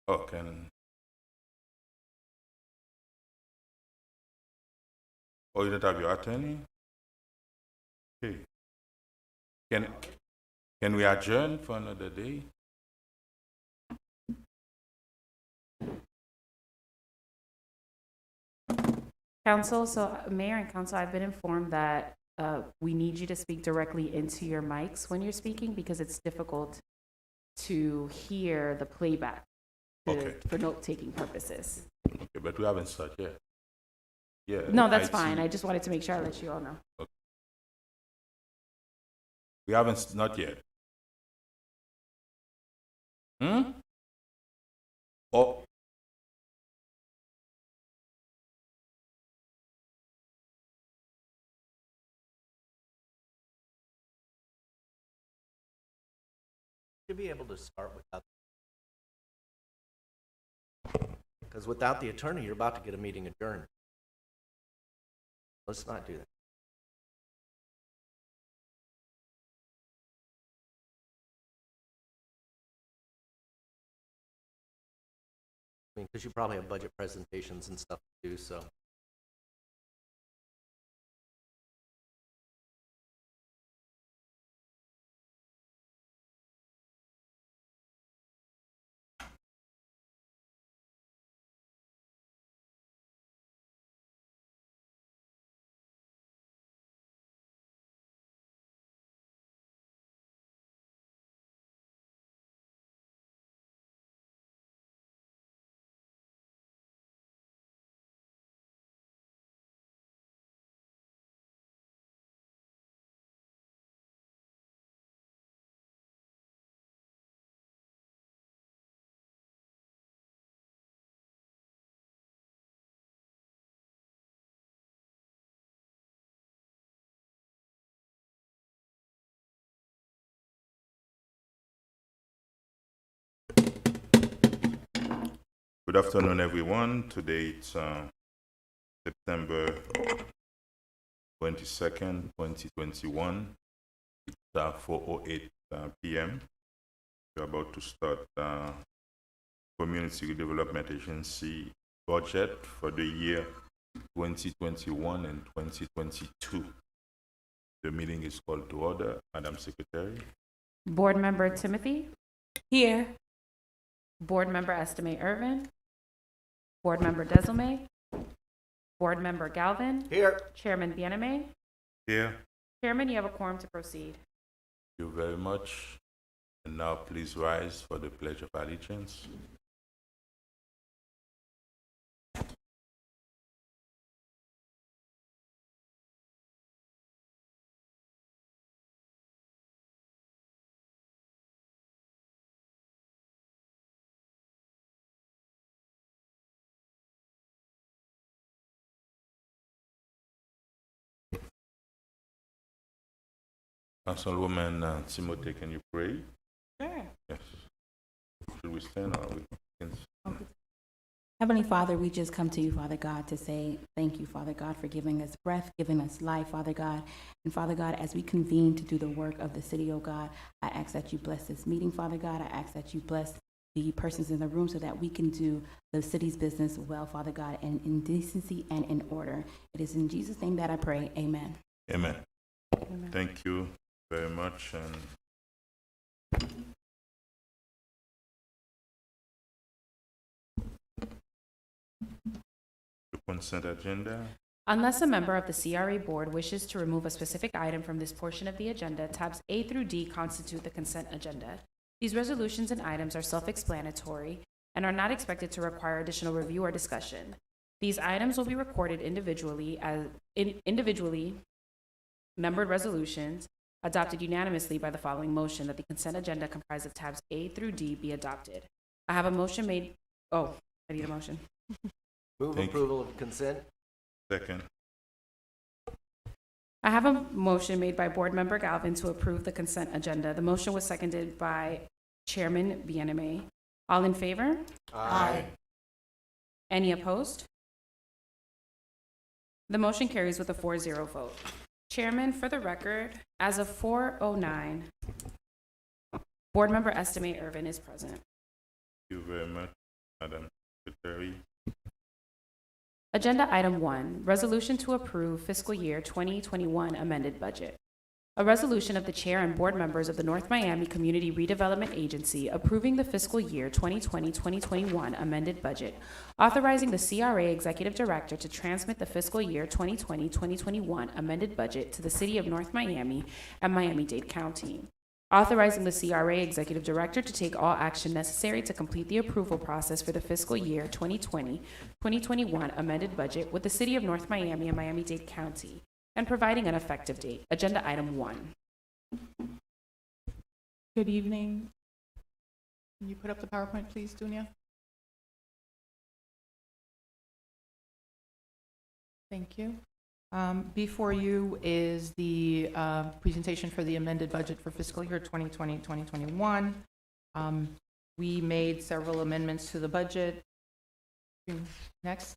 Oh, can. Oh, you don't have your attorney? Okay. Can we adjourn for another day? Council, so Mayor and Council, I've been informed that we need you to speak directly into your mics when you're speaking because it's difficult to hear the playback Okay. for note-taking purposes. Okay, but we haven't started yet. Yeah. No, that's IT. fine. I just wanted to make sure I let you all know. Okay. We haven't, not yet. Oh. Should be able to start without, because without the attorney, you're about to get a meeting adjourned. Let's not do that. I mean, because you probably have budget presentations and stuff to do, so. Good afternoon, everyone. Today it's September 22nd, 2021. It's 4:08 p.m. We're about to start Community Development Agency budget for the year 2021 and 2022. The meeting is called to order. Madam Secretary. Board Member Timothy? Here. Board Member Estimate Irvin? Board Member Desilme? Board Member Galvin? Here. Chairman Bieneme? Here. Chairman, you have a quorum to proceed. Thank you very much. And now please rise for the Pledge of Allegiance. Councilwoman Timothy, can you pray? Sure. Yes. Should we stand or we can? Heavenly Father, we just come to you, Father God, to say thank you, Father God, for giving us breath, giving us life, Father God. And Father God, as we convene to do the work of the city, oh God, I ask that you bless this meeting, Father God. I ask that you bless the persons in the room so that we can do the city's business well, Father God, and in decency and in order. It is in Jesus' name that I pray. Amen. Amen. Amen. Thank you very much. And the consent agenda. Unless a member of the CRA Board wishes to remove a specific item from this portion of the agenda, tabs A through D constitute the consent agenda. These resolutions and items are self-explanatory and are not expected to require additional review or discussion. These items will be recorded individually as individually numbered resolutions adopted unanimously by the following motion: that the consent agenda comprised of tabs A through D be adopted. I have a motion made. Oh, I need a motion. Move Thank approval of consent. Second. I have a motion made by Board Member Galvin to approve the consent agenda. The motion was seconded by Chairman Bieneme. All in favor? Aye. Any opposed? The motion carries with a 4-0 vote. Chairman, for the record, as of 4:09, Board Member Estimate Irvin is present. Thank you very much. Madam Secretary. Agenda Item 1, Resolution to Approve Fiscal Year 2021 Amended Budget. A resolution of the Chair and Board members of the North Miami Community Redevelopment Agency approving the fiscal year 2020-2021 amended budget, authorizing the CRA Executive Director to transmit the fiscal year 2020-2021 amended budget to the City of North Miami and Miami-Dade County, authorizing the CRA Executive Director to take all action necessary to complete the approval process for the fiscal year 2020-2021 amended budget with the City of North Miami and Miami-Dade County, and providing an effective date. Agenda Item 1. Good evening. Can you put up the PowerPoint, please, Dunia? Thank you. Before you is the presentation for the amended budget for fiscal year 2020-2021. We made several amendments to the budget. Next.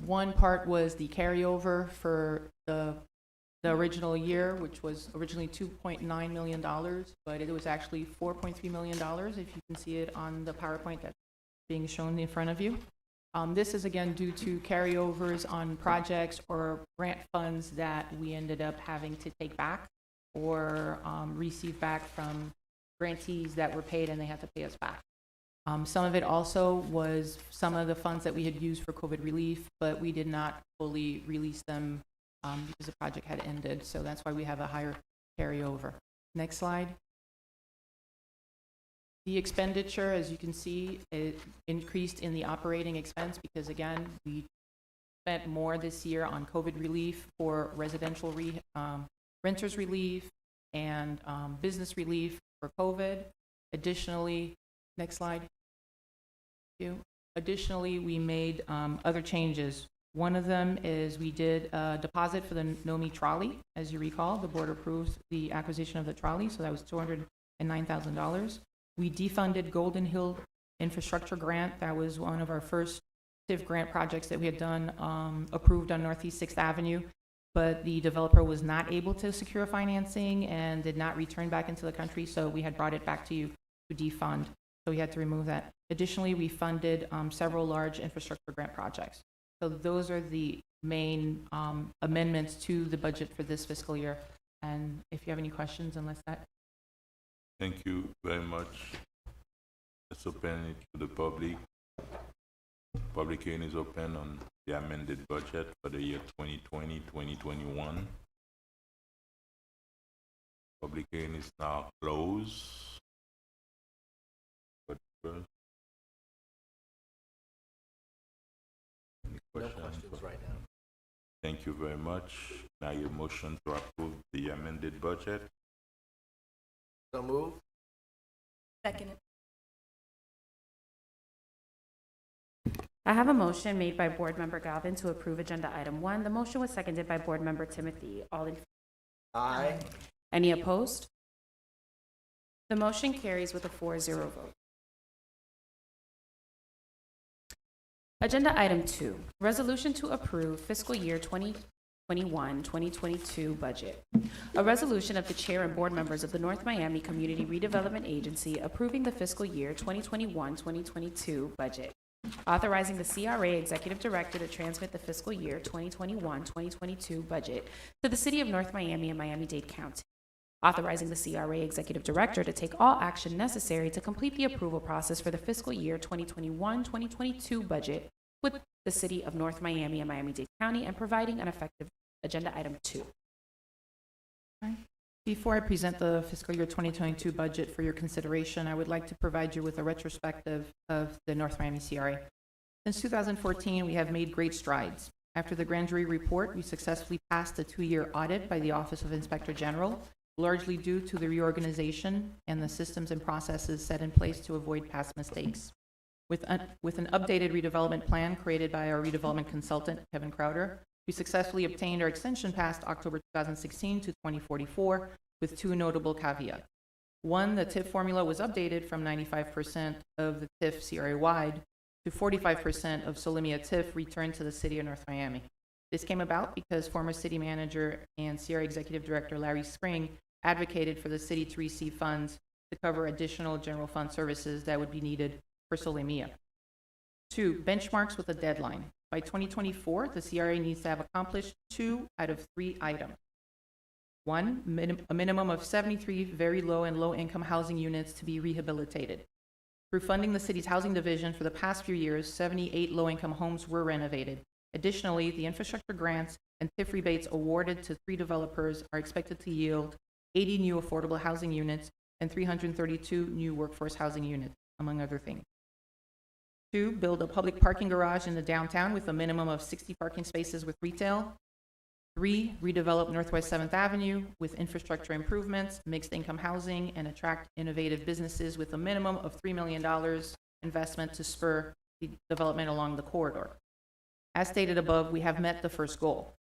One part was the carryover for the original year, which was originally $2.9 million, but it was actually $4.3 million, if you can see it on the PowerPoint that's being shown in front of you. This is again due to carryovers on projects or grant funds that we ended up having to take back or receive back from grantees that were paid and they had to pay us back. Some of it also was some of the funds that we had used for COVID relief, but we did not fully release them because the project had ended. So that's why we have a higher carryover. Next slide. The expenditure, as you can see, it increased in the operating expense because, again, we spent more this year on COVID relief for residential renters relief and business relief for COVID. Additionally, next slide. Additionally, we made other changes. One of them is we did a deposit for the NOMI trolley. As you recall, the board approved the acquisition of the trolley, so that was $209,000. We defunded Golden Hill Infrastructure Grant. That was one of our first TIF grant projects that we had done, approved on Northeast 6th Avenue, but the developer was not able to secure financing and did not return back into the country, so we had brought it back to you to defund. So we had to remove that. Additionally, we funded several large infrastructure grant projects. So those are the main amendments to the budget for this fiscal year. And if you have any questions, unless that. Thank you very much. Let's open it to the public. Public hearing is open on the amended budget for the year 2020-2021. Public hearing is now closed. Any No questions? questions right now. Thank you very much. Now your motion to approve the amended budget. So move. Second. I have a motion made by Board Member Galvin to approve Agenda Item 1. The motion was seconded by Board Member Timothy. All in Aye. Any opposed? The motion carries with a 4-0 vote. Agenda Item 2, Resolution to Approve Fiscal Year 2021-2022 Budget. A resolution of the Chair and Board members of the North Miami Community Redevelopment Agency approving the fiscal year 2021-2022 budget, authorizing the CRA Executive Director to transmit the fiscal year 2021-2022 budget to the City of North Miami and Miami-Dade County, authorizing the CRA Executive Director to take all action necessary to complete the approval process for the fiscal year 2021-2022 budget with the City of North Miami and Miami-Dade County, and providing an effective. Agenda Item 2. Before I present the fiscal year 2022 budget for your consideration, I would like to provide you with a retrospective of the North Miami CRA. Since 2014, we have made great strides. After the grand jury report, we successfully passed a 2-year audit by the Office of Inspector General, largely due to the reorganization and the systems and processes set in place to avoid past mistakes. With an updated redevelopment plan created by our redevelopment consultant, Kevin Crowder, we successfully obtained our extension past October 2016 to 2044 with 2 notable caveats. One, the TIF formula was updated from 95% of the TIF CRA-wide to 45% of Selemia TIF returned to the City of North Miami. This came about because former City Manager and CRA Executive Director Larry Spring advocated for the city to receive funds to cover additional general fund services that would be needed for Selemia. 2, benchmarks with a deadline. By 2024, the CRA needs to have accomplished 2 out of 3 items. 1, a minimum of 73 very low and low-income housing units to be rehabilitated. Through funding the city's housing division for the past few years, 78 low-income homes were renovated. Additionally, the infrastructure grants and TIF rebates awarded to 3 developers are expected to yield 80 new affordable housing units and 332 new workforce housing units, among other things. 2, build a public parking garage in the downtown with a minimum of 60 parking spaces with retail. 3, redevelop Northwest 7th Avenue with infrastructure improvements, mixed income housing, and attract innovative businesses with a minimum of $3 million investment to spur the development along the corridor. As stated above, we have met the first goal.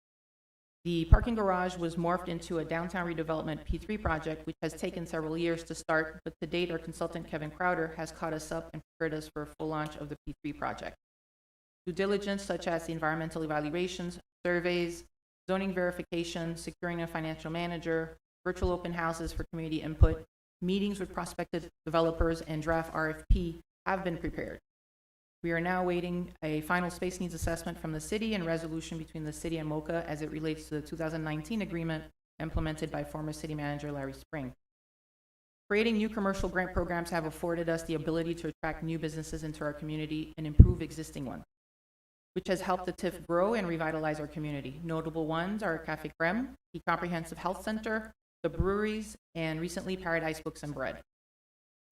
The parking garage was morphed into a downtown redevelopment P3 project, which has taken several years to start, but to date, our consultant, Kevin Crowder, has caught us up and prepared us for a full launch of the P3 project. Due diligence, such as the environmental evaluations, surveys, zoning verification, securing a financial manager, virtual open houses for community input, meetings with prospective developers, and draft RFP have been prepared. We are now awaiting a final space needs assessment from the city and resolution between the city and MOCA as it relates to the 2019 agreement implemented by former city manager Larry Spring. Creating new commercial grant programs have afforded us the ability to attract new businesses into our community and improve existing ones, which has helped the TIF grow and revitalize our community. Notable ones are Cafe Creme, the Comprehensive Health Center, the breweries, and recently Paradise Books and Bread.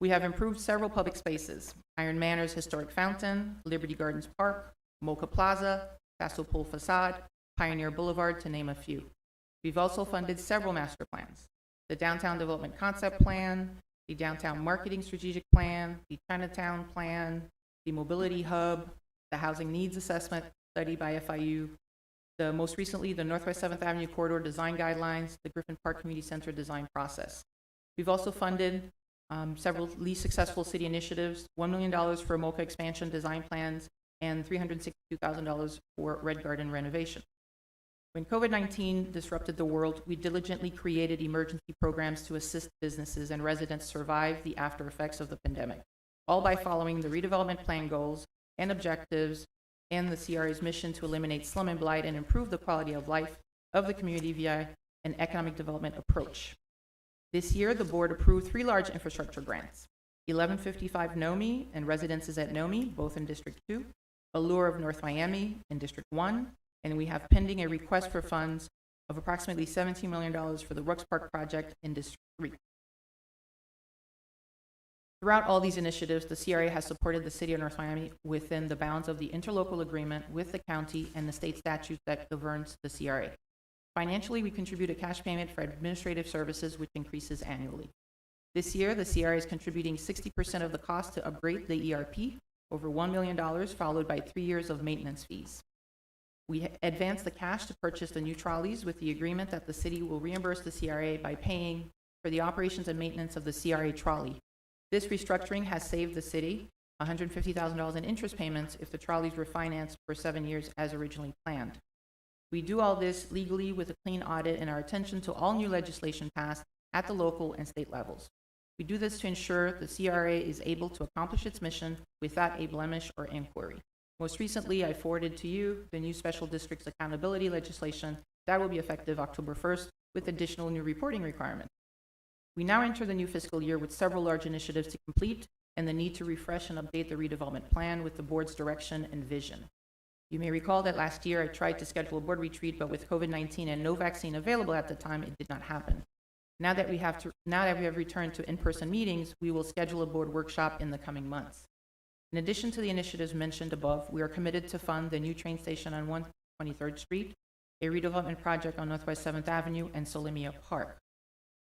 We have improved several public spaces: Iron Manor's historic fountain, Liberty Gardens Park, Mocha Plaza, Castle Pool Facade, Pioneer Boulevard, to name a few. We've also funded several master plans: the Downtown Development Concept Plan, the Downtown Marketing Strategic Plan, the Chinatown Plan, the Mobility Hub, the Housing Needs Assessment study by FIU, most recently, the Northwest 7th Avenue Corridor Design Guidelines, the Griffin Park Community Center design process. We've also funded several least successful city initiatives: $1 million for MOCA expansion design plans and $362,000 for Red Garden renovation. When COVID-19 disrupted the world, we diligently created emergency programs to assist businesses and residents survive the after effects of the pandemic, all by following the redevelopment plan goals and objectives and the CRA's mission to eliminate slum and blight and improve the quality of life of the community via an economic development approach. This year, the board approved 3 large infrastructure grants: 1155 NOMI and Residences at NOMI, both in District 2, Allure of North Miami in District 1, and we have pending a request for funds of approximately $17 million for the Rooks Park project in District 3. Throughout all these initiatives, the CRA has supported the city of North Miami within the bounds of the interlocal agreement with the county and the state statute that governs the CRA. Financially, we contribute a cash payment for administrative services, which increases annually. This year, the CRA is contributing 60% of the cost to upgrade the ERP, over $1 million, followed by 3 years of maintenance fees. We advanced the cash to purchase the new trolleys with the agreement that the city will reimburse the CRA by paying for the operations and maintenance of the CRA trolley. This restructuring has saved the city $150,000 in interest payments if the trolleys were financed for 7 years as originally planned. We do all this legally with a clean audit and our attention to all new legislation passed at the local and state levels. We do this to ensure the CRA is able to accomplish its mission without a blemish or inquiry. Most recently, I forwarded to you the new special districts accountability legislation that will be effective October 1st with additional new reporting requirements. We now enter the new fiscal year with several large initiatives to complete and the need to refresh and update the redevelopment plan with the board's direction and vision. You may recall that last year I tried to schedule a board retreat, but with COVID-19 and no vaccine available at the time, it did not happen. Now that we have returned to in-person meetings, we will schedule a board workshop in the coming months. In addition to the initiatives mentioned above, we are committed to fund the new train station on 123rd Street, a redevelopment project on Northwest 7th Avenue, and Selemia Park.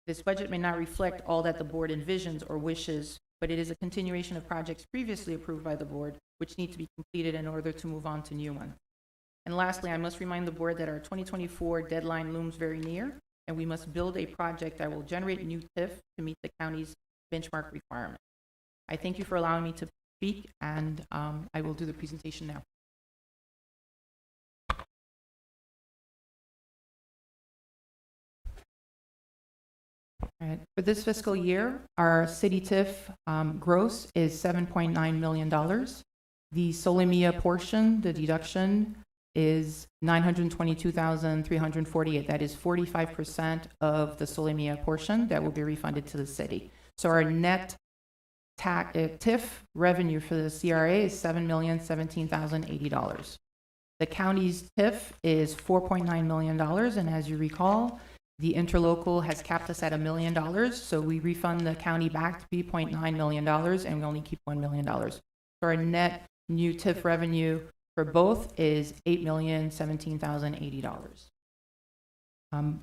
This budget may not reflect all that the board envisions or wishes, but it is a continuation of projects previously approved by the board, which need to be completed in order to move on to new ones. And lastly, I must remind the board that our 2024 deadline looms very near, and we must build a project that will generate new TIF to meet the county's benchmark requirement. I thank you for allowing me to speak, and I will do the presentation now. All right. For this fiscal year, our city TIF gross is $7.9 million. The Selemia portion, the deduction, is $922,348. That is 45% of the Selemia portion that will be refunded to the city. So our net TIF revenue for the CRA is $7,017,080. The county's TIF is $4.9 million, and as you recall, the interlocal has capped us at $1 million, so we refund the county back $3.9 million, and we only keep $1 million. So our net new TIF revenue for both is $8,017,080.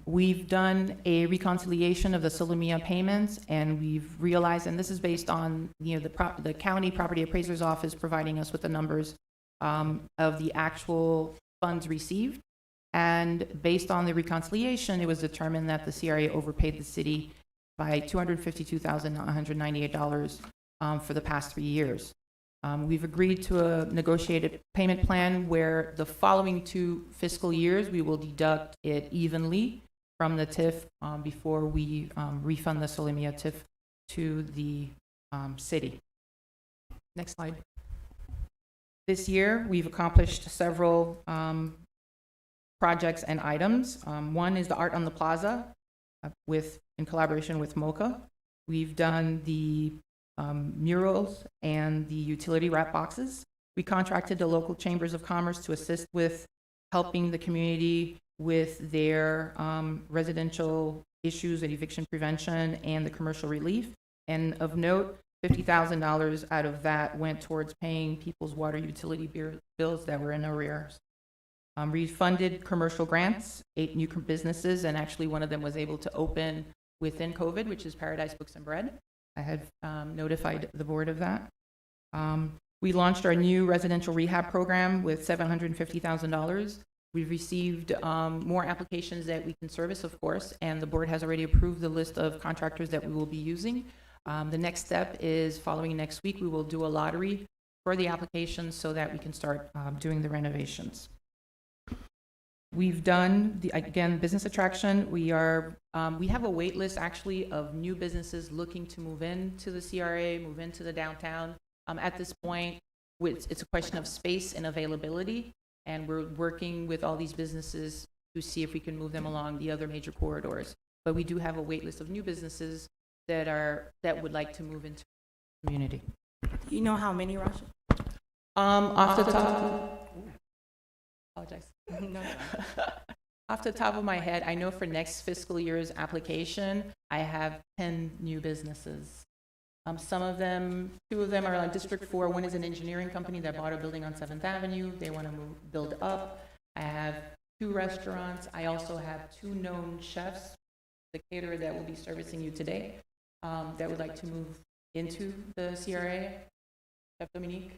We've done a reconciliation of the Selemia payments, and we've realized, and this is based on the county property appraiser's office providing us with the numbers of the actual funds received. And based on the reconciliation, it was determined that the CRA overpaid the city by $252,998 for the past 3 years. We've agreed to a negotiated payment plan where the following 2 fiscal years, we will deduct it evenly from the TIF before we refund the Selemia TIF to the city. Next slide. This year, we've accomplished several projects and items. One is the Art on the Plaza in collaboration with MoCA. We've done the murals and the utility wrap boxes. We contracted the local chambers of commerce to assist with helping the community with their residential issues and eviction prevention and the commercial relief. And of note, $50,000 out of that went towards paying people's water utility bills that were in arrears. Refunded commercial grants, 8 new businesses, and actually one of them was able to open within COVID, which is Paradise Books and Bread. I had notified the board of that. We launched our new residential rehab program with $750,000. We've received more applications that we can service, of course, and the board has already approved the list of contractors that we will be using. The next step is following next week, we will do a lottery for the applications so that we can start doing the renovations. We've done, again, business attraction. We have a wait list actually of new businesses looking to move into the CRA, move into the downtown. At this point, it's a question of space and availability, and we're working with all these businesses to see if we can move them along the other major corridors. But we do have a wait list of new businesses that would like to move into the community. Do you know how many, Rasha? Off the top, apologize. No. Off the top of my head, I know for next fiscal year's application, I have 10 new businesses. Some of them, 2 of them are on District 4. One is an engineering company that bought a building on 7th Avenue. They want to build up. I have 2 restaurants. I also have 2 known chefs, the caterer that will be servicing you today, that would like to move into the CRA. Chef Dominique,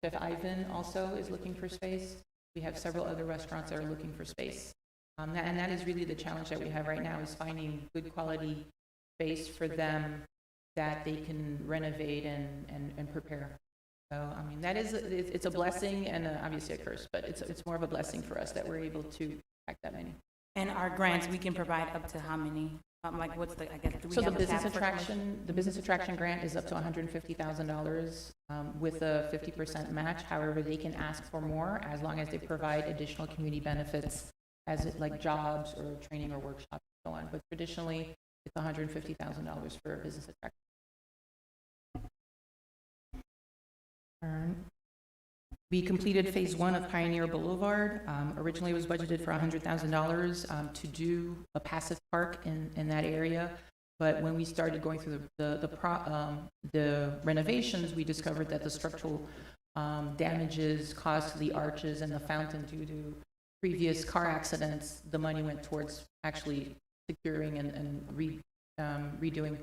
Chef Ivan also is looking for space. We have several other restaurants that are looking for space. And that is really the challenge that we have right now, is finding good quality space for them that they can renovate and prepare. So, I mean, it's a blessing and obviously a curse, but it's more of a blessing for us that we're able to pack that many. And our grants, we can provide up to how many? Like, what's the, I guess, do we So have the a cap business for attraction, grant is up to $150,000 with a 50% match. However, they can ask for more as long as they provide additional community benefits, like jobs or training or workshops and so on. But traditionally, it's $150,000 for a business attraction. We completed phase 1 of Pioneer Boulevard. Originally, it was budgeted for $100,000 to do a passive park in that area. But when we started going through the renovations, we discovered that the structural damages caused to the arches and the fountain due to previous car accidents, the money went towards actually securing and redoing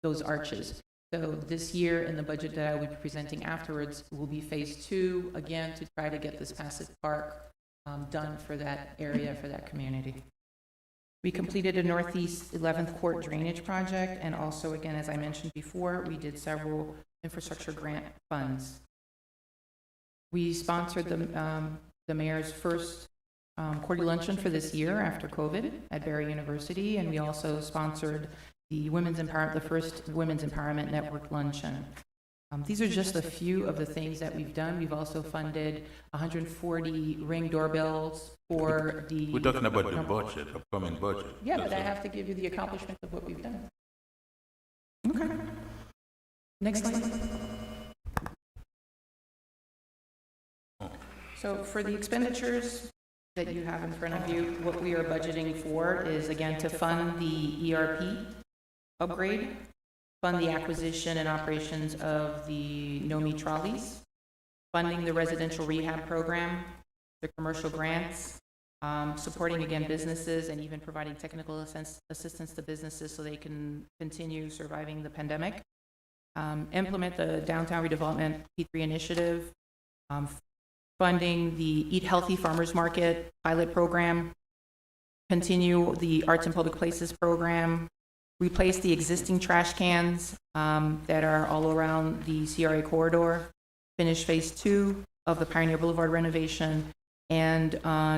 those arches. So this year, in the budget that I will be presenting afterwards, will be phase 2, again, to try to get this passive park done for that area, for that community. We completed a Northeast 11th Court drainage project, and also, again, as I mentioned before, we did several infrastructure grant funds. We sponsored the mayor's first Cordy luncheon for this year after COVID at Barry University, and we also sponsored the first Women's Empowerment Network Luncheon. These are just a few of the things that we've done. We've also funded 140 Ring doorbells for the... We're talking about the budget, upcoming budget. Yeah, but I have to give you the accomplishments of what we've done. Okay. Next slide. So for the expenditures that you have in front of you, what we are budgeting for is, again, to fund the ERP upgrade, fund the acquisition and operations of the NOMI trolleys, funding the residential rehab program, the commercial grants, supporting, again, businesses, and even providing technical assistance to businesses so they can continue surviving the pandemic, implement the downtown redevelopment P3 initiative, funding the Eat Healthy Farmers Market pilot program, continue the Arts and Public Places program, replace the existing trash cans that are all around the CRA corridor, finish phase 2 of the Pioneer Boulevard renovation, and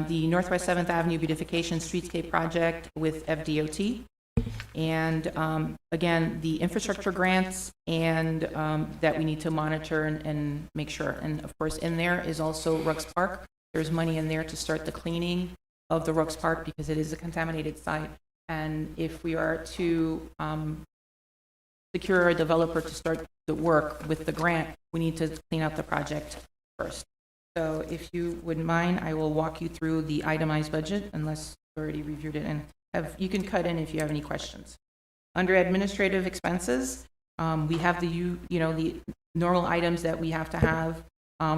the Northwest 7th Avenue beautification streetscape project with FDOT. And again, the infrastructure grants and that we need to monitor and make sure. And of course, in there is also Rux Park. There's money in there to start the cleaning of the Rux Park because it is a contaminated site. And if we are to secure a developer to start the work with the grant, we need to clean up the project first. So if you wouldn't mind, I will walk you through the itemized budget unless you already reviewed it, and you can cut in if you have any questions. Under administrative expenses, we have the normal items that we have to have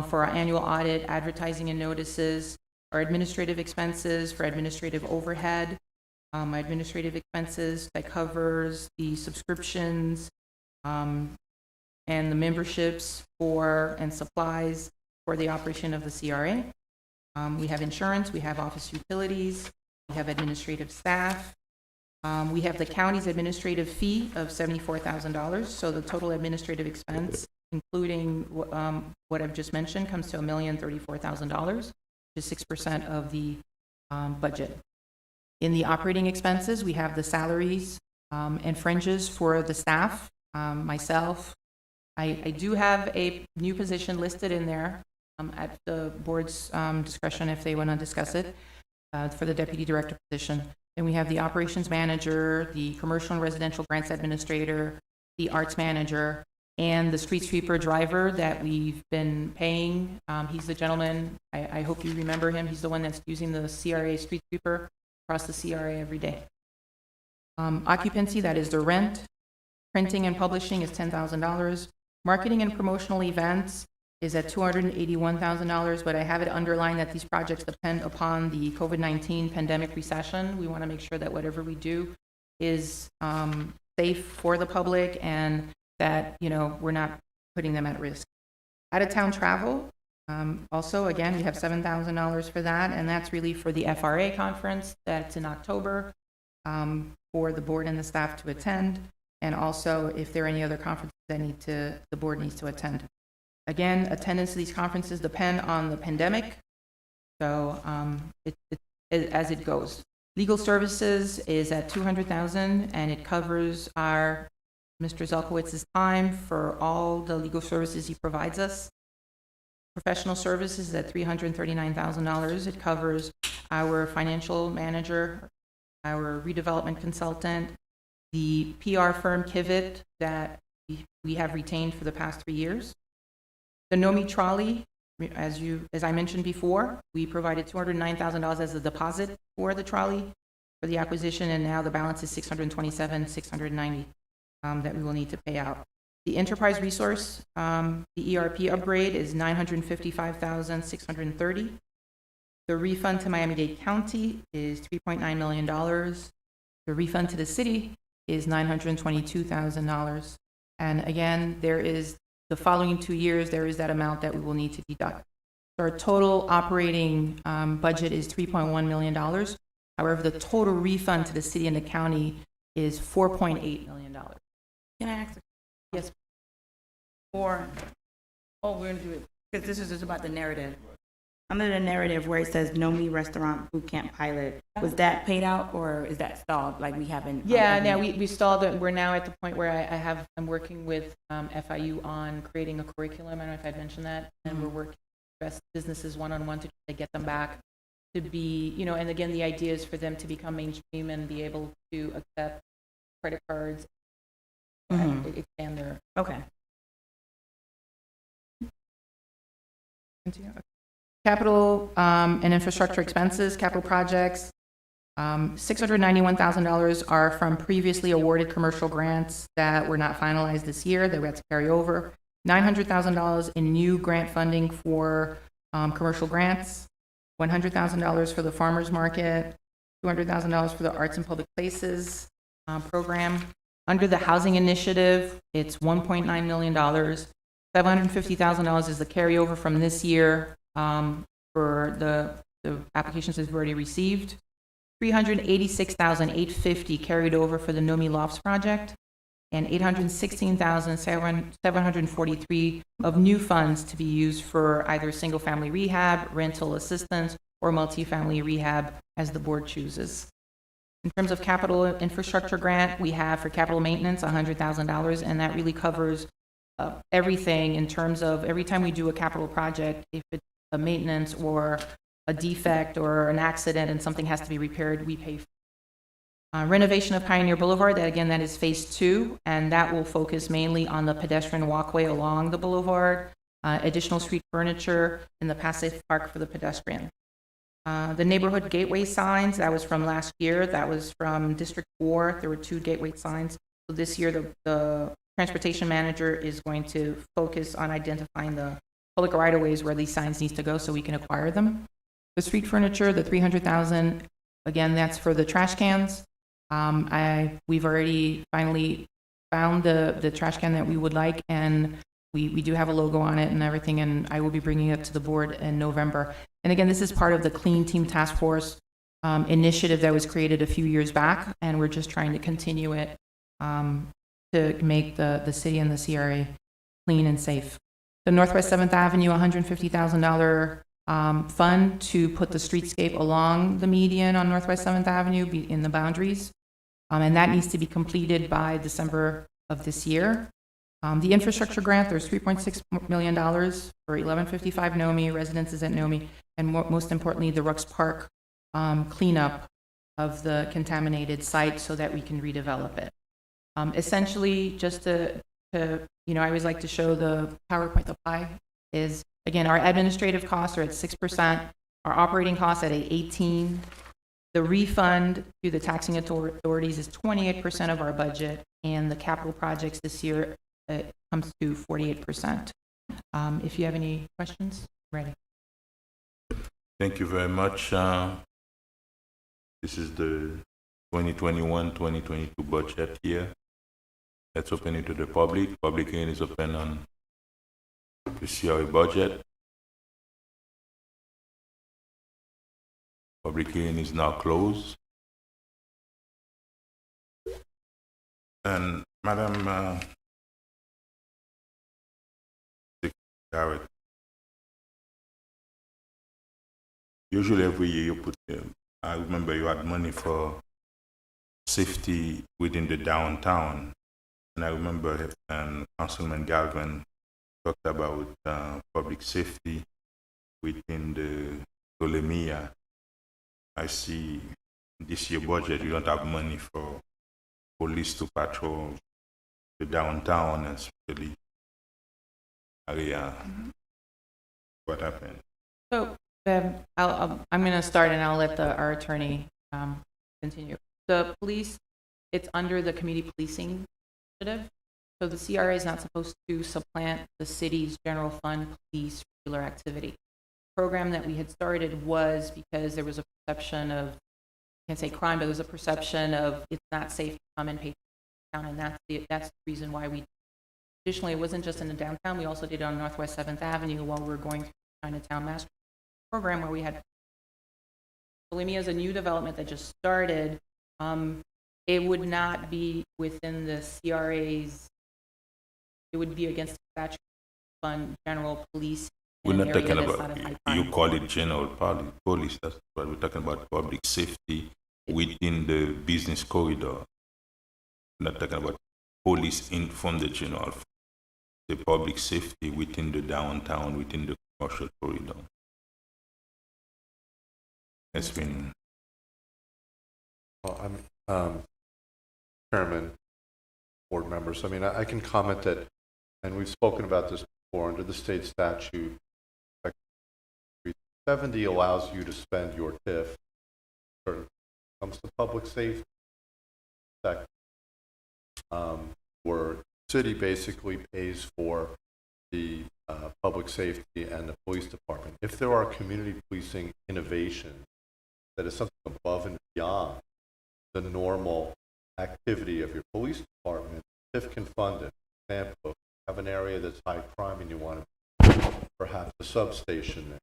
for our annual audit, advertising and notices, our administrative expenses for administrative overhead, my administrative expenses that covers the subscriptions and the memberships for and supplies for the operation of the CRA. We have insurance, we have office utilities, we have administrative staff. We have the county's administrative fee of $74,000. So the total administrative expense, including what I've just mentioned, comes to $1,034,000, which is 6% of the budget. In the operating expenses, we have the salaries and fringes for the staff, myself. I do have a new position listed in there at the board's discretion if they want to discuss it for the deputy director position. And we have the operations manager, the commercial and residential grants administrator, the arts manager, and the street sweeper driver that we've been paying. He's the gentleman, I hope you remember him. He's the one that's using the CRA street sweeper across the CRA every day. Occupancy, that is the rent. Printing and publishing is $10,000. Marketing and promotional events is at $281,000, but I have it underlined that these projects depend upon the COVID-19 pandemic recession. We want to make sure that whatever we do is safe for the public and that, we're not putting them at risk. Out-of-town travel, also, again, we have $7,000 for that, and that's really for the FRA conference that's in October for the board and the staff to attend, and also if there are any other conferences that the board needs to attend. Again, attendance to these conferences depend on the pandemic, so as it goes. Legal services is at $200,000, and it covers our Mr. Zelkowitz's time for all the legal services he provides us. Professional services is at $339,000. It covers our financial manager, our redevelopment consultant, the PR firm Kivit that we have retained for the past 3 years. The NOMI trolley, as I mentioned before, we provided $209,000 as a deposit for the trolley for the acquisition, and now the balance is $627,690 that we will need to pay out. The enterprise resource, the ERP upgrade is $955,630. The refund to Miami-Dade County is $3.9 million. The refund to the city is $922,000. And again, there is the following 2 years, there is that amount that we will need to deduct. So our total operating budget is $3.1 million. However, the total refund to the city and the county is $4.8 million. Can I ask? Yes. We're going to do it, because this is just about the narrative. Under the narrative where it says No Me Restaurant Boot Camp Pilot, was that paid out or is that stalled? Like we haven't? Yeah, now we stalled it. We're now at the point where I'm working with FIU on creating a curriculum. I don't know if I'd mentioned that. And we're working with best businesses one-on-one to try to get them back to be, and again, the idea is for them to become mainstream and be able to accept credit cards, and expand their. Okay. Continue. Capital and infrastructure expenses, capital projects, $691,000 are from previously awarded commercial grants that were not finalized this year, that we had to carry over. $900,000 in new grant funding for commercial grants, $100,000 for the farmers market, $200,000 for the arts and public places program. Under the housing initiative, it's $1.9 million. $750,000 is the carryover from this year for the applications that we've already received. $386,850 carried over for the Nomi Lofts project, and $816,743 of new funds to be used for either single-family rehab, rental assistance, or multifamily rehab as the board chooses. In terms of capital infrastructure grant, we have for capital maintenance $100,000, and that really covers everything in terms of every time we do a capital project, if it's a maintenance or a defect or an accident and something has to be repaired, we pay for it. Renovation of Pioneer Boulevard, that is phase 2, and that will focus mainly on the pedestrian walkway along the boulevard, additional street furniture in the passive park for the pedestrian. The neighborhood gateway signs, that was from last year. That was from District 4. There were 2 gateway signs. So this year, the transportation manager is going to focus on identifying the public right-of-ways where these signs need to go so we can acquire them. The street furniture, the $300,000, again, that's for the trash cans. We've already finally found the trash can that we would like, and we do have a logo on it and everything, and I will be bringing it to the board in November. And again, this is part of the Clean Team Task Force initiative that was created a few years back, and we're just trying to continue it to make the city and the CRA clean and safe. The Northwest 7th Avenue, $150,000 fund to put the streetscape along the median on Northwest 7th Avenue in the boundaries. And that needs to be completed by December of this year. The infrastructure grant, there's $3.6 million for 1155 Nomi, residences at Nomi, and most importantly, the Rux Park cleanup of the contaminated site so that we can redevelop it. Essentially, just to I always like to show the PowerPoint, the pie is, again, our administrative costs are at 6%, our operating costs at 18%. The refund to the taxing authorities is 28% of our budget, and the capital projects this year comes to 48%. If you have any questions, I'm ready. Thank you very much. This is the 2021-2022 budget year. Let's open it to the public. Public hearing is open on the CRA budget. Public hearing is now closed. And Madam Secretary, usually every year you put, I remember you had money for safety within the downtown. And I remember Councilman Galvin talked about public safety within the Selemia. I see this year budget, you don't have money for police to patrol the downtown, especially area. What happened? So I'm going to start, and I'll let our attorney continue. The police, it's under the community policing initiative. So the CRA is not supposed to supplant the city's general fund police regular activity. The program that we had started was because there was a perception of, I can't say crime, but there was a perception of it's not safe to come and pay down, and that's the reason why we. Additionally, it wasn't just in the downtown. We also did it on Northwest 7th Avenue while we were going through the Chinatown Master Program, where we had. Selemia is a new development that just started. It would not be within the CRA's. It would be against the statute fund general police We're in an not area talking that's about, not a high you crime. call it general police, that's what we're talking about, public safety within the business corridor. We're not talking about police in from the general, the public safety within the downtown, within the commercial corridor. It's been, Well, Chairman, board members, I mean, I can comment that, and we've spoken about this before, under the state statute, Section 370 allows you to spend your TIF when it comes to public safety. Where city basically pays for the public safety and the police department. If there are community policing innovations that is something above and beyond the normal activity of your police department, TIF can fund it. For example, if you have an area that's high crime and you want to perhaps a substation there.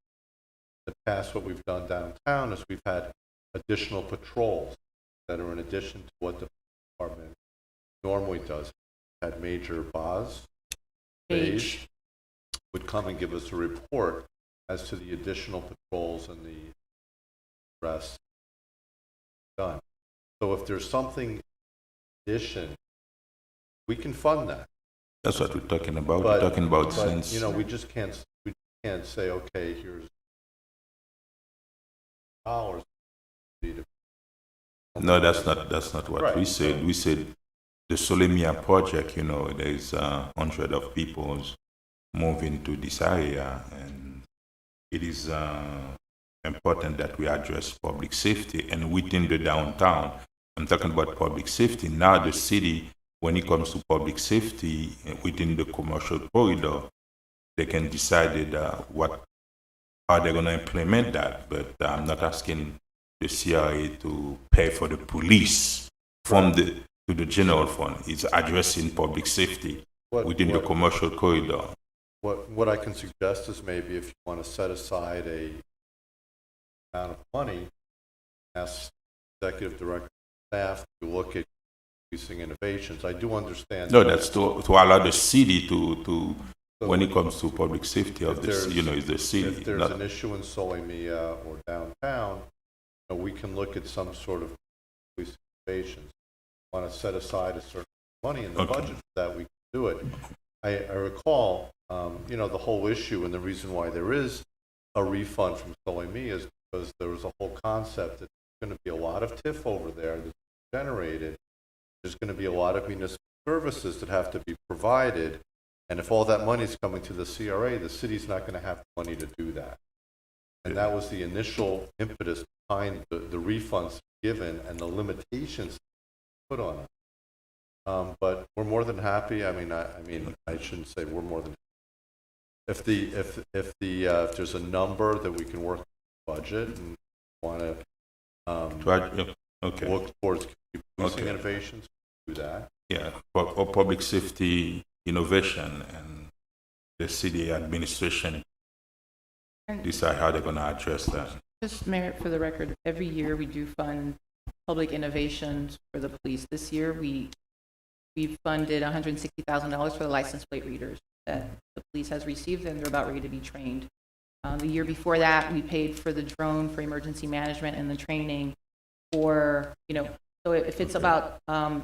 In the past, what we've done downtown is we've had additional patrols that are in addition to what the department normally does. Had Major Boz Beige would come and give us a report as to the additional patrols and the rest done. So if there's something in addition, we can fund that. that's what we're talking about. We're talking about But, since, you know, we can't say, okay, here's dollars. no, that's not what Right. we said. We said the Selemia project, you know, there's 100 of people moving to this area, and it is important that we address public safety. And within the downtown, I'm talking about public safety. Now the city, when it comes to public safety within the commercial corridor, they can decide how they're going to implement that. But I'm not asking the CRA to pay for the police from to the general fund. It's addressing public safety within the commercial corridor. What I can suggest is maybe if you want to set aside a amount of money, ask executive director staff to look at increasing innovations. I do understand. No, that's to allow the city to when it comes to public safety of this, you know, is the city. If there's not- an issue in Selemia or downtown, you know, we can look at some sort of police innovations. Want to set aside a certain money in the Okay. budget for that, we can do it. I recall, you know, the whole issue and the reason why there is a refund from Selemia is because there was a whole concept that there's going to be a lot of TIF over there that's generated. There's going to be a lot of municipal services that have to be provided. And if all that money is coming to the CRA, the city's not going to have money to do that. And that was the initial impetus behind the refunds given and the limitations put on it. But we're more than happy. I mean, I shouldn't say we're more than. If there's a number that we can work with the budget and want to okay. look towards policing Okay. innovations, do that. Yeah, or public safety innovation, and the city administration And decide how they're going to address that. just, Mayor, for the record, every year we do fund public innovations for the police. This year, we funded $160,000 for the license plate readers that the police has received, and they're about ready to be trained. The year before that, we paid for the drone for emergency management and the training for, you know, so if it's about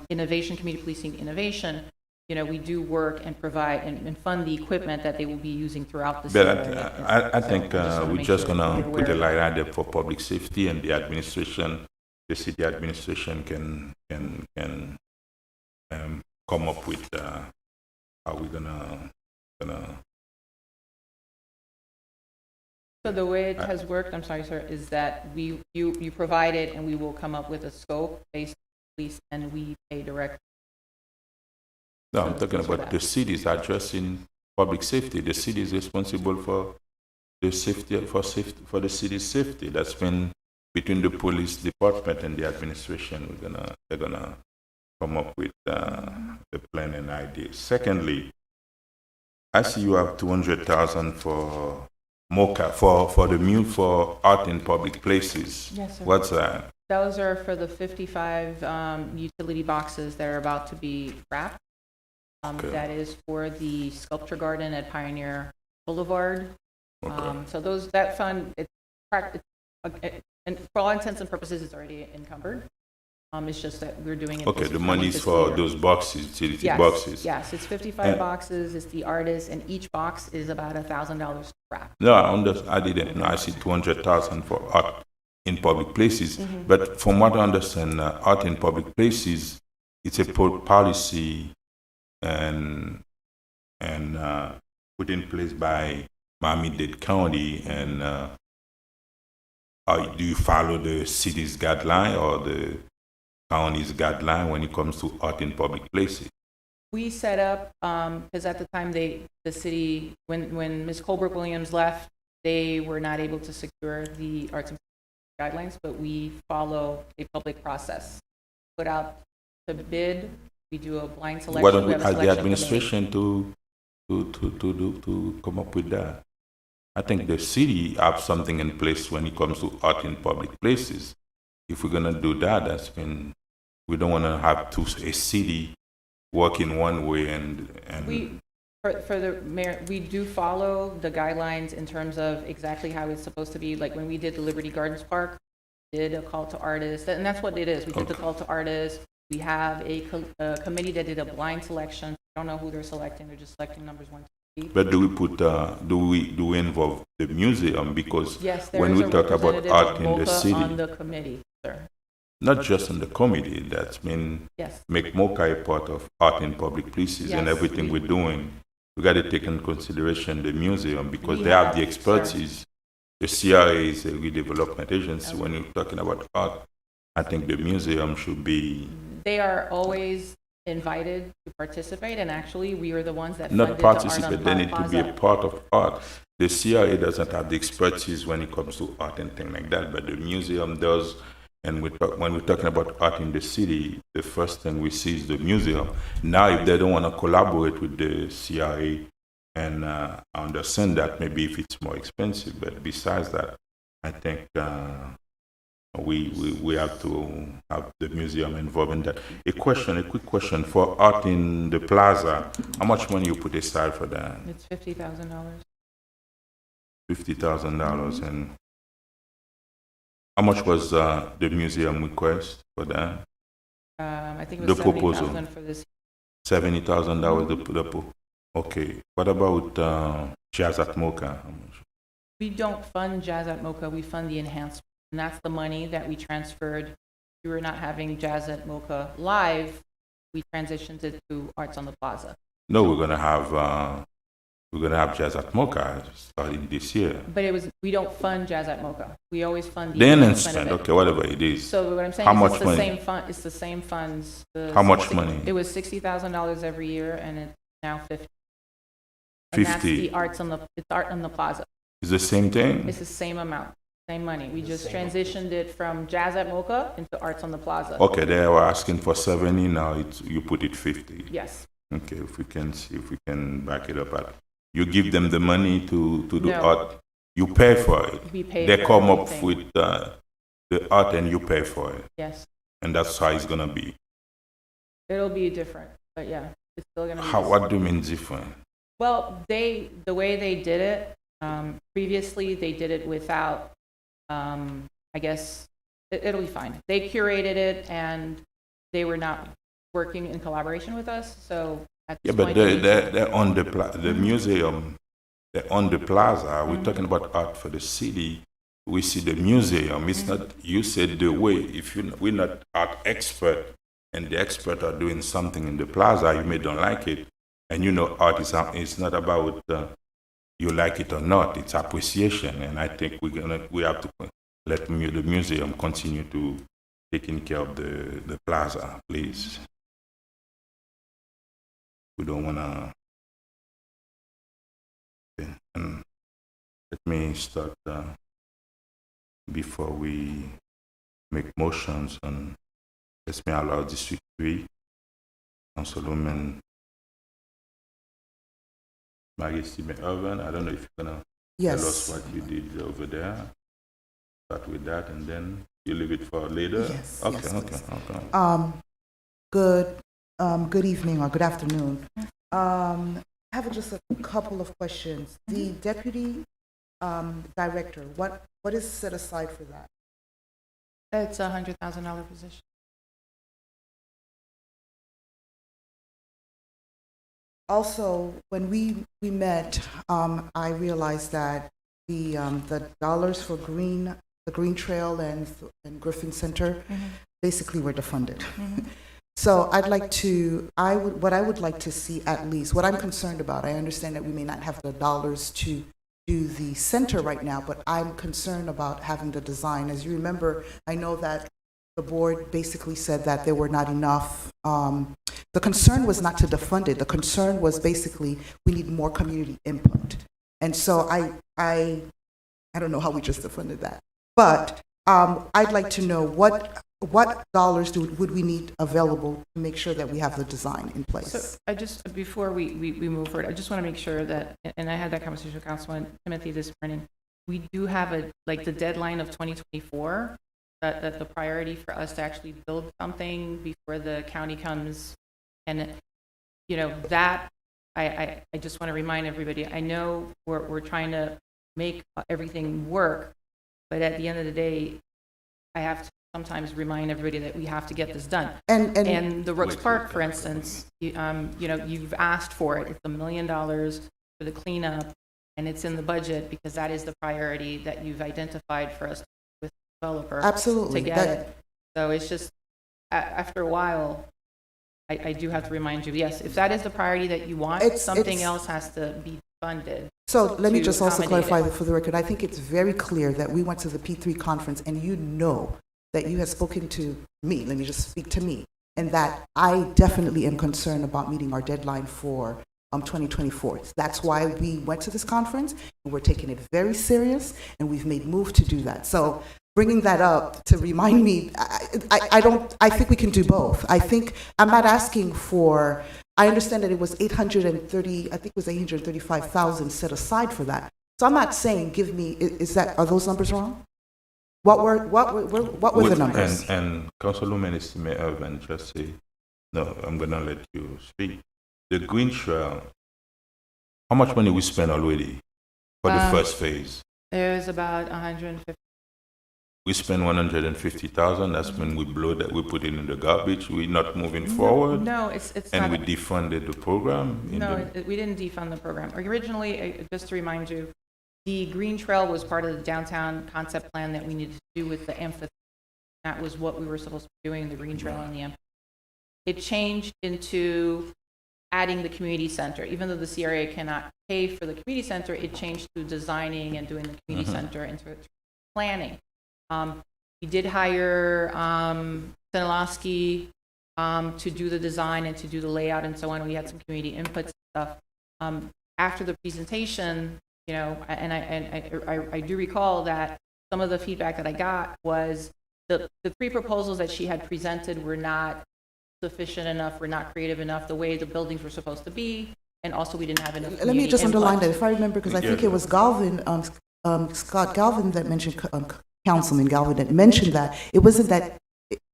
innovation, community policing innovation, you know, we do work and provide and fund the equipment that they will be using throughout the But city. I think we're just going to you're put a aware. line item for public safety, and the administration, the city administration can come up with how we're gonna. So the way it has worked, I'm sorry, sir, is that you provide it and we will come up with a scope based on police and we pay direct. No, I'm talking about the cities addressing public safety. The city is responsible for the safety for the city's safety. That's been between the police department and the administration. They're gonna come up with the plan and ideas. Secondly, I see you have 200,000 for MOCA for art in public places. Yes, sir. What's that? Those are for the 55 utility boxes that are about to be wrapped. Okay. That is for the sculpture garden at Pioneer Boulevard. Okay. So that fund, and for all intents and purposes, it's already encumbered. It's just that we're doing it. Okay, this the coming money's fiscal for year. those boxes, utility Yes, boxes. yes, it's 55 And- boxes, it's the artist, and each box is about $1,000 to wrap. No, I didn't know. I see 200,000 for art in public places. Mm-hmm. But from what I understand, art in public places, it's a policy and put in place by Miami-Dade County. And do you follow the city's guideline or the county's guideline when it comes to art in public places? We set up, because at the time the city, when Ms. Colbrook-Williams left, they were not able to secure the arts and guidelines, but we follow a public process. Put out the bid, we do a blind selection. What we have a are the selection administration to come up with that? I think the city have something in place when it comes to art in public places. If we're gonna do that, we don't want to have a city working one way and For the mayor, we do follow the guidelines in terms of exactly how it's supposed to be. Like when we did the Liberty Gardens Park, did a call to artists, and that's what it is. We did the call to artists. We have a committee that did a blind selection. I don't know who they're selecting. They're just selecting numbers 1, 2, 3. But do we involve the museum? Because Yes, there when is we a talk about representative art of in the MOCA city, on the committee, sir. not just on the committee, that's been Yes. make MOCA a part of art in public places and Yes, everything we're doing. We got to take in consideration the museum because We they have have, the sir. expertise. The CRA is a redevelopment agency. When you're talking about art, I think the museum should be They are always invited to participate, and actually, we are the ones that not funded the Art on participate. They need to be a Plaza. part of art. The CRA doesn't have the expertise when it comes to art and things like that, but the museum does. And when we're talking about art in the city, the first thing we see is the museum. Now, if they don't want to collaborate with the CRA, and I understand that maybe if it's more expensive, but besides that, I think we have to have the museum involved in that. A quick question for art in the plaza. How much money you put aside for that? It's $50,000. $50,000, and how much was the museum request for that? I think it The was proposal. $70,000 for this. $70,000. Okay. What about Jazz at MOCA? How much? We don't fund Jazz at MOCA, we fund the enhancement. And that's the money that we transferred. We were not having Jazz at MOCA live. We transitioned it to Arts on the Plaza. No, we're gonna have Jazz at MOCA starting this year. But we don't fund Jazz at MOCA. We always fund the The enhancement of enhancement, it. okay, whatever it is. So what I'm saying How is much it's the money? same fund, it's the same funds. How much money? It was $60,000 every year, and it's now 50. And that's 50. the Art on the Plaza. It's the same thing? It's the same amount, same money. We just transitioned it from Jazz at MOCA into Arts on the Plaza. Okay, they were asking for 70, now you put it 50. Yes. Okay, if we can see if we can back it up. You give them the money to do No. art, you pay for it. We pay They for come up everything. with the art and you pay for it. Yes. And that's how it's gonna be. It'll be different, but yeah, it's still gonna be. How, the what same. do you mean different? Well, the way they did it, previously, they did it without, I guess, it'll be fine. They curated it, and they were not working in collaboration with us, so at Yeah, this but point. they need to- they're on the museum, they're on the plaza. We're Mhm. talking about art for the city. We see the museum. It's not, you said the way, if we're not art expert and the expert are doing something in the plaza, you may don't like it. And you know, art is it's not about you like it or not, it's appreciation. And I think we have to let the museum continue to taking care of the plaza, please. We don't wanna. Okay. And let me start before we make motions on. Let me allow District 3, Councilwoman Maggie Stephen Irvin. I don't know if you're gonna tell us Yes, what you did over there. Start with that, and then you leave it for later. Yes, Okay. yes, Okay. please. Okay. good evening or good afternoon. I have just a couple of questions. The deputy Director, what is set aside for that? It's a $100,000 position. Also, when we met, I realized that the dollars for the Green Trail and Griffin Center basically were defunded. So what I would like to see at least, what I'm concerned about, I understand that we may not have the dollars to do the center right now, but I'm concerned about having the design. As you remember, I know that the board basically said that there were not enough. The concern was not to defund it. The concern was basically we need more community input. And so I don't know how we just defunded that, but I'd like to know what dollars would we need available to make sure that we have the design in place. So I just, before we move forward, I just want to make sure that, and I had that conversation with Councilman Timothy this morning, we do have the deadline of 2024, that the priority for us to actually build something before the county comes. And, that, I just want to remind everybody, I know we're trying to make everything work, but at the end of the day, I have to sometimes remind everybody that we have to get this done. And the Rooks Park, for instance, you've asked for it. It's $1 million for the cleanup, and it's in the budget because that is the priority that you've identified for us with the developer. Absolutely. To get it. So it's just, after a while, I do have to remind you, yes, if that is the priority that you want, something else has to be funded. So let me just also accommodate clarify for the record. I think it's very clear that we went to the P3 conference and that you have spoken to me, let me just speak to me, and that I definitely am concerned about meeting our deadline for 2024. That's why we went to this conference, and we're taking it very serious, and we've made moves to do that. So bringing that up to remind me, I think we can do both. I'm not asking for, I understand that it was 835,000 set aside for that. So I'm not saying are those numbers wrong? What were the numbers? And Councilwoman Estimate Irvin just say, no, I'm going to let you speak. The Green Trail, how much money we spent already for the first phase? It was about 150. We spent 150,000. That's when we we put it in the garbage. We're not moving forward. No, it's and not. we defunded the program. We didn't defund the program. Originally, just to remind you, the Green Trail was part of the downtown concept plan that we needed to do with the amphitheater. That was what we were supposed to be doing, the Green Trail and the amphitheater. It changed into adding the community center. Even though the CRA cannot pay for the community center, it changed to designing and doing the community center and to planning. We did hire Selemia to do the design and to do the layout and so on. We had some community input stuff. After the presentation, and I do recall that some of the feedback that I got was the three proposals that she had presented were not sufficient enough, were not creative enough, the way the buildings were supposed to be, and also we didn't have enough Let me just input. underline that, if I remember, because I think it was Galvin, Scott Galvin that mentioned, Councilman Galvin that mentioned that it wasn't that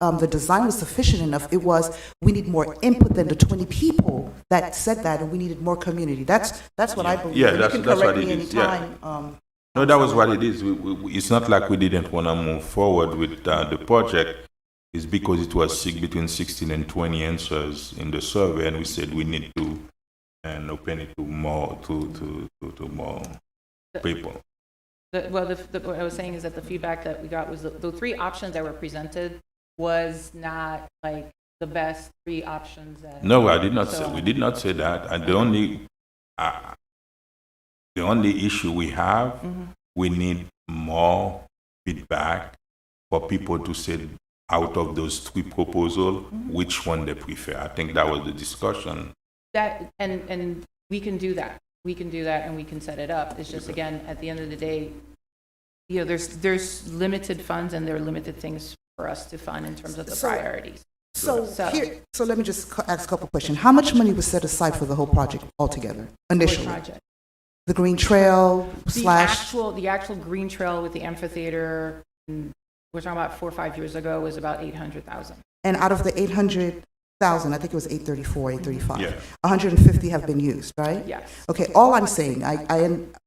the design was sufficient enough, it was we need more input than the 20 people that said that, and we needed more community. That's what I believe. Yeah, And that's you can correct what it me is. Yeah. anytime. No, that was what it is. It's not like we didn't want to move forward with the project. It's because it was between 16 and 20 answers in the survey, and we said we need to and open it to more more people. What I was saying is that the feedback that we got was the three options that were presented was not like the best three options. No, I did not say. We did not say that. And the only issue we have, we need more feedback for people to say out of those three proposals, which one they prefer. I think that was the discussion. That and we can do that. We can do that and we can set it up. It's just, again, at the end of the day, there's limited funds and there are limited things for us to fund in terms of the priorities. So let me just ask a couple questions. How much money was set aside for the whole project altogether initially? Project. The Green Trail The actual Green Trail with the amphitheater, we're talking about 4 or 5 years ago, was about $800,000. And out of the 800, I think it was 834, 835. Yeah. 150 have been used, right? Yes. Okay, all I'm saying,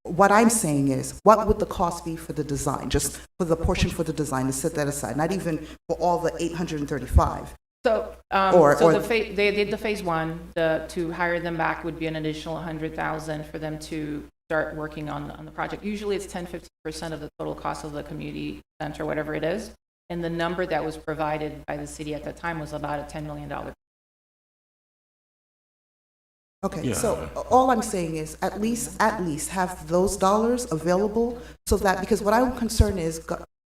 what I'm saying is, what would the cost be for the design, just for the portion for the design, to set that aside, not even for all the 835? So, Or- they did the phase one, to hire them back would be an additional 100,000 for them to start working on the project. Usually it's 10-15% of the total cost of the community center, whatever it is. And the number that was provided by the city at the time was about a $10 million. Okay, Yeah. so all I'm saying is, at least have those dollars available, so that, because what I'm concerned is,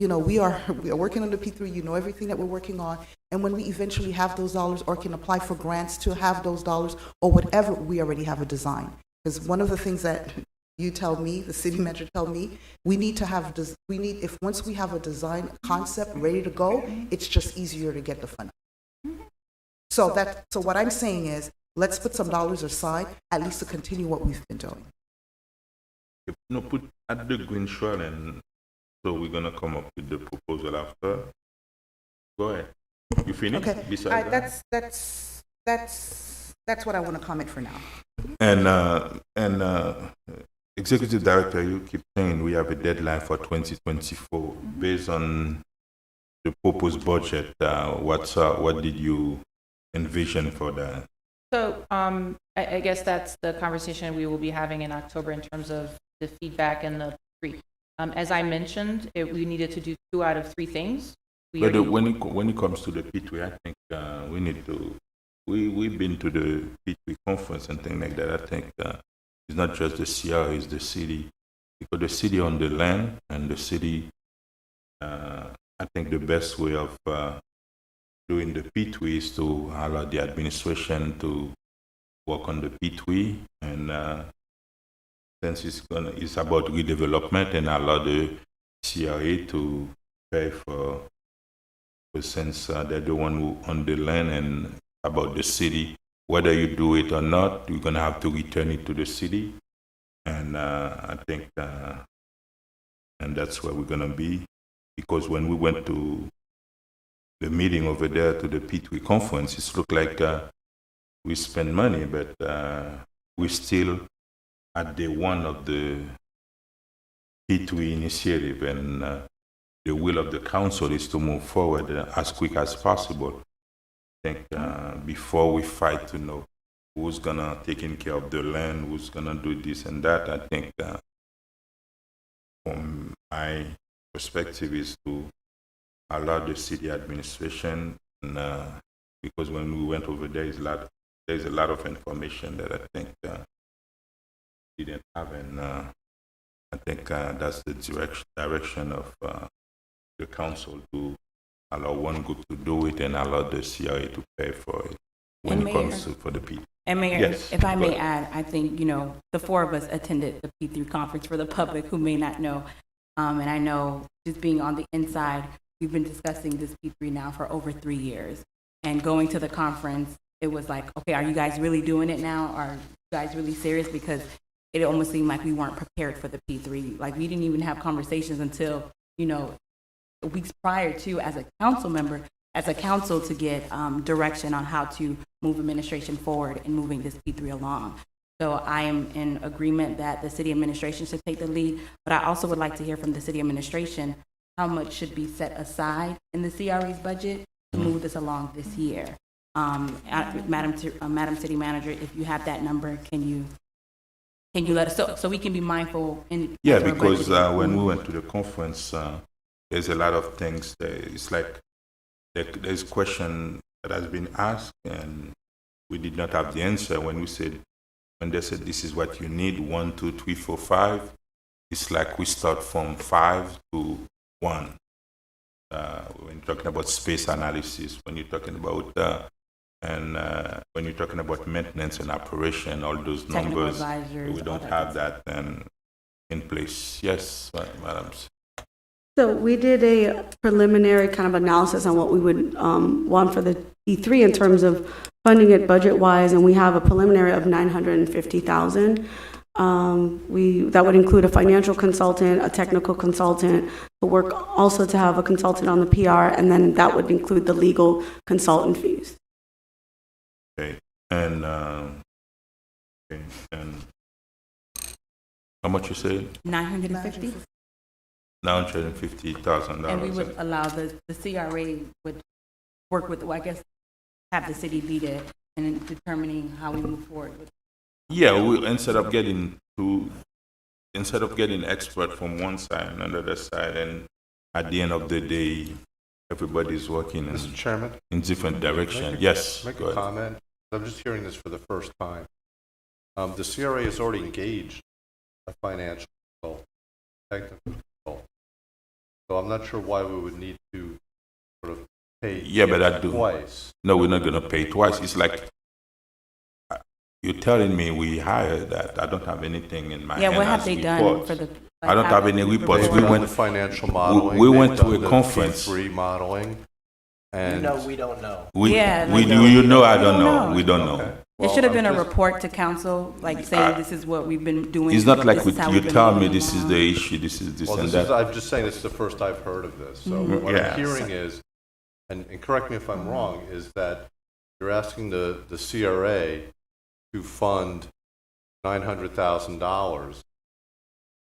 we are working on the P3, everything that we're working on, and when we eventually have those dollars or can apply for grants to have those dollars or whatever, we already have a design. Because one of the things that you tell me, the city manager tell me, once we have a design concept ready to go, it's just easier to get the funding. So what I'm saying is, let's put some dollars aside, at least to continue what we've been doing. Put at the green trail, and so we're gonna come up with the proposal after. Go ahead. You finished? Okay, Besides that? that's what I want to comment for now. And Executive Director, you keep saying we have a deadline for 2024. Based on the proposed budget, what did you envision for that? So I guess that's the conversation we will be having in October in terms of the feedback and the three. As I mentioned, we needed to do 2 out of 3 things. But when it comes to the P3, I think we need to. We've been to the P3 conference and things like that. I think it's not just the CRA, it's the city, because the city on the land, and the city. I think the best way of doing the P3 is to allow the administration to work on the P3, and since it's about redevelopment, and allow the CRA to pay for, since they're the one who own the land, and about the city, whether you do it or not, you're gonna have to return it to the city, and I think, and that's where we're gonna be, because when we went to the meeting over there, to the P3 conference, it looked like we spend money, but we still at day one of the P3 initiative, and the will of the council is to move forward as quick as possible. I think before we fight to know who's gonna taking care of the land, who's gonna do this and that, I think from my perspective is to allow the city administration, and, because when we went over there, there's a lot of information that I think didn't have, and I think that's the direction of the council, to allow one group to do it and allow the CRA to pay for it when And it comes to for the P. And Mayor, Yes, if I go may ahead. add, I think, the 4 of us attended the P3 conference, for the public who may not know. And I know, just being on the inside, we've been discussing this P3 now for over 3 years. And going to the conference, it was like, okay, are you guys really doing it now? Are you guys really serious? Because it almost seemed like we weren't prepared for the P3. Like, we didn't even have conversations until, weeks prior to, as a council member, as a council, to get direction on how to move administration forward in moving this P3 along. So I am in agreement that the city administration should take the lead, but I also would like to hear from the city administration how much should be set aside in the CRA's budget to move this along this year. Madam City Manager, if you have that number, can you let us, so we can be mindful in. Yeah, as our because budget- when we went to the conference, there's a lot of things that it's like there's question that has been asked, and we did not have the answer. When they said this is what you need, 1, 2, 3, 4, 5, it's like we start from 5 to 1. When you're talking about space analysis, when you're talking about when you're talking about maintenance and operation, all those Technical numbers, advisors, we all don't that have good that in place. Yes, madam. So we did a preliminary kind of analysis on what we would want for the E3 in terms of funding it budget-wise, and we have a preliminary of $950,000. That would include a financial consultant, a technical consultant, to work also to have a consultant on the PR, and then that would include the legal consultant fees. And, okay, and how much you said? 950? $950,000. And we would allow the CRA would work with, well, I guess, have the city lead it in determining how we move forward with. Yeah, we, instead of getting expert from one side and another side, and at the end of the day, everybody's working Mr. Chairman? in different direction. Yes, Make go a ahead. comment. I'm just hearing this for the first time. The CRA has already engaged a financial consultant, technical consultant. So I'm not sure why we would need to sort of pay Yeah, but I do. twice. No, we're not gonna pay twice. It's like, you're telling me we hired that. I don't have anything in my Yeah, hand what have as they done reports. for the? I don't have any reports. They've We done went, the financial modeling. we they've went to done a the conference. P3 modeling. You And know, we don't know. Yeah, we, like- you know, I We don't don't know. know. We don't know. Okay. It Well, should have I'm been a just- report to council, like saying this is what we've been doing. It's not like this is how you we've been tell me moving this is along. the issue, this is this Well, and this is, that. I'm just saying this is the first I've heard of this. So Mhm. what Yeah. I'm hearing is, and correct me if I'm wrong, is that you're asking the CRA to fund $900,000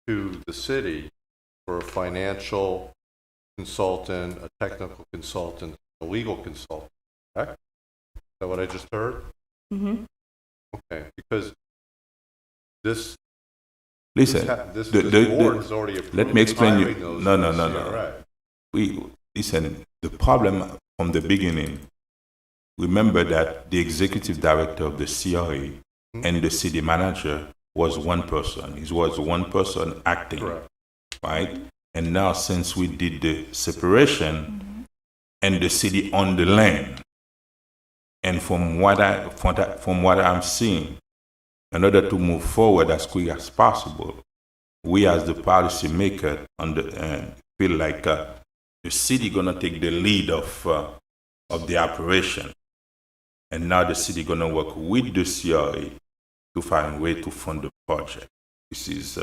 to the city for a financial consultant, a technical consultant, a legal consultant, correct? Is that what I just heard? Mhm. Okay, because this, Listen, this the- board has already approved let me explain you. hiring those No, for no, the no, no. CRA. listen, the problem from the beginning, remember that the executive director of the CRA and the city manager was one person. It was one person acting, Correct. right? And now since we did the separation and the city on the land, and from what I'm seeing, in order to move forward as quick as possible, we as the policymaker feel like the city gonna take the lead of the operation, and now the city gonna work with the CRA to find a way to fund the project. This is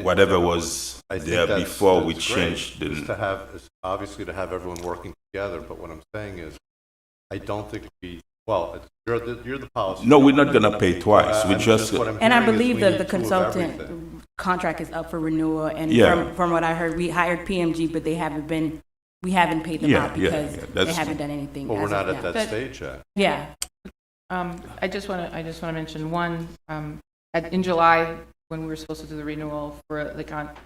whatever was I think there that's- before we that's great. changed Is the. to have, is obviously to have everyone working together, but what I'm saying is, I don't think you're the policy. No, we're not gonna pay twice. We just. what I'm And I hearing is believe we that need the two of consultant everything. contract is up for renewal, and Yeah. from what I heard, we hired PMG, but we haven't paid them Yeah, out yeah, because yeah, they that's- haven't done anything. But we're as not of at now. that stage yet. Yeah, I just want to mention one, in July, when we were supposed to do the renewal for the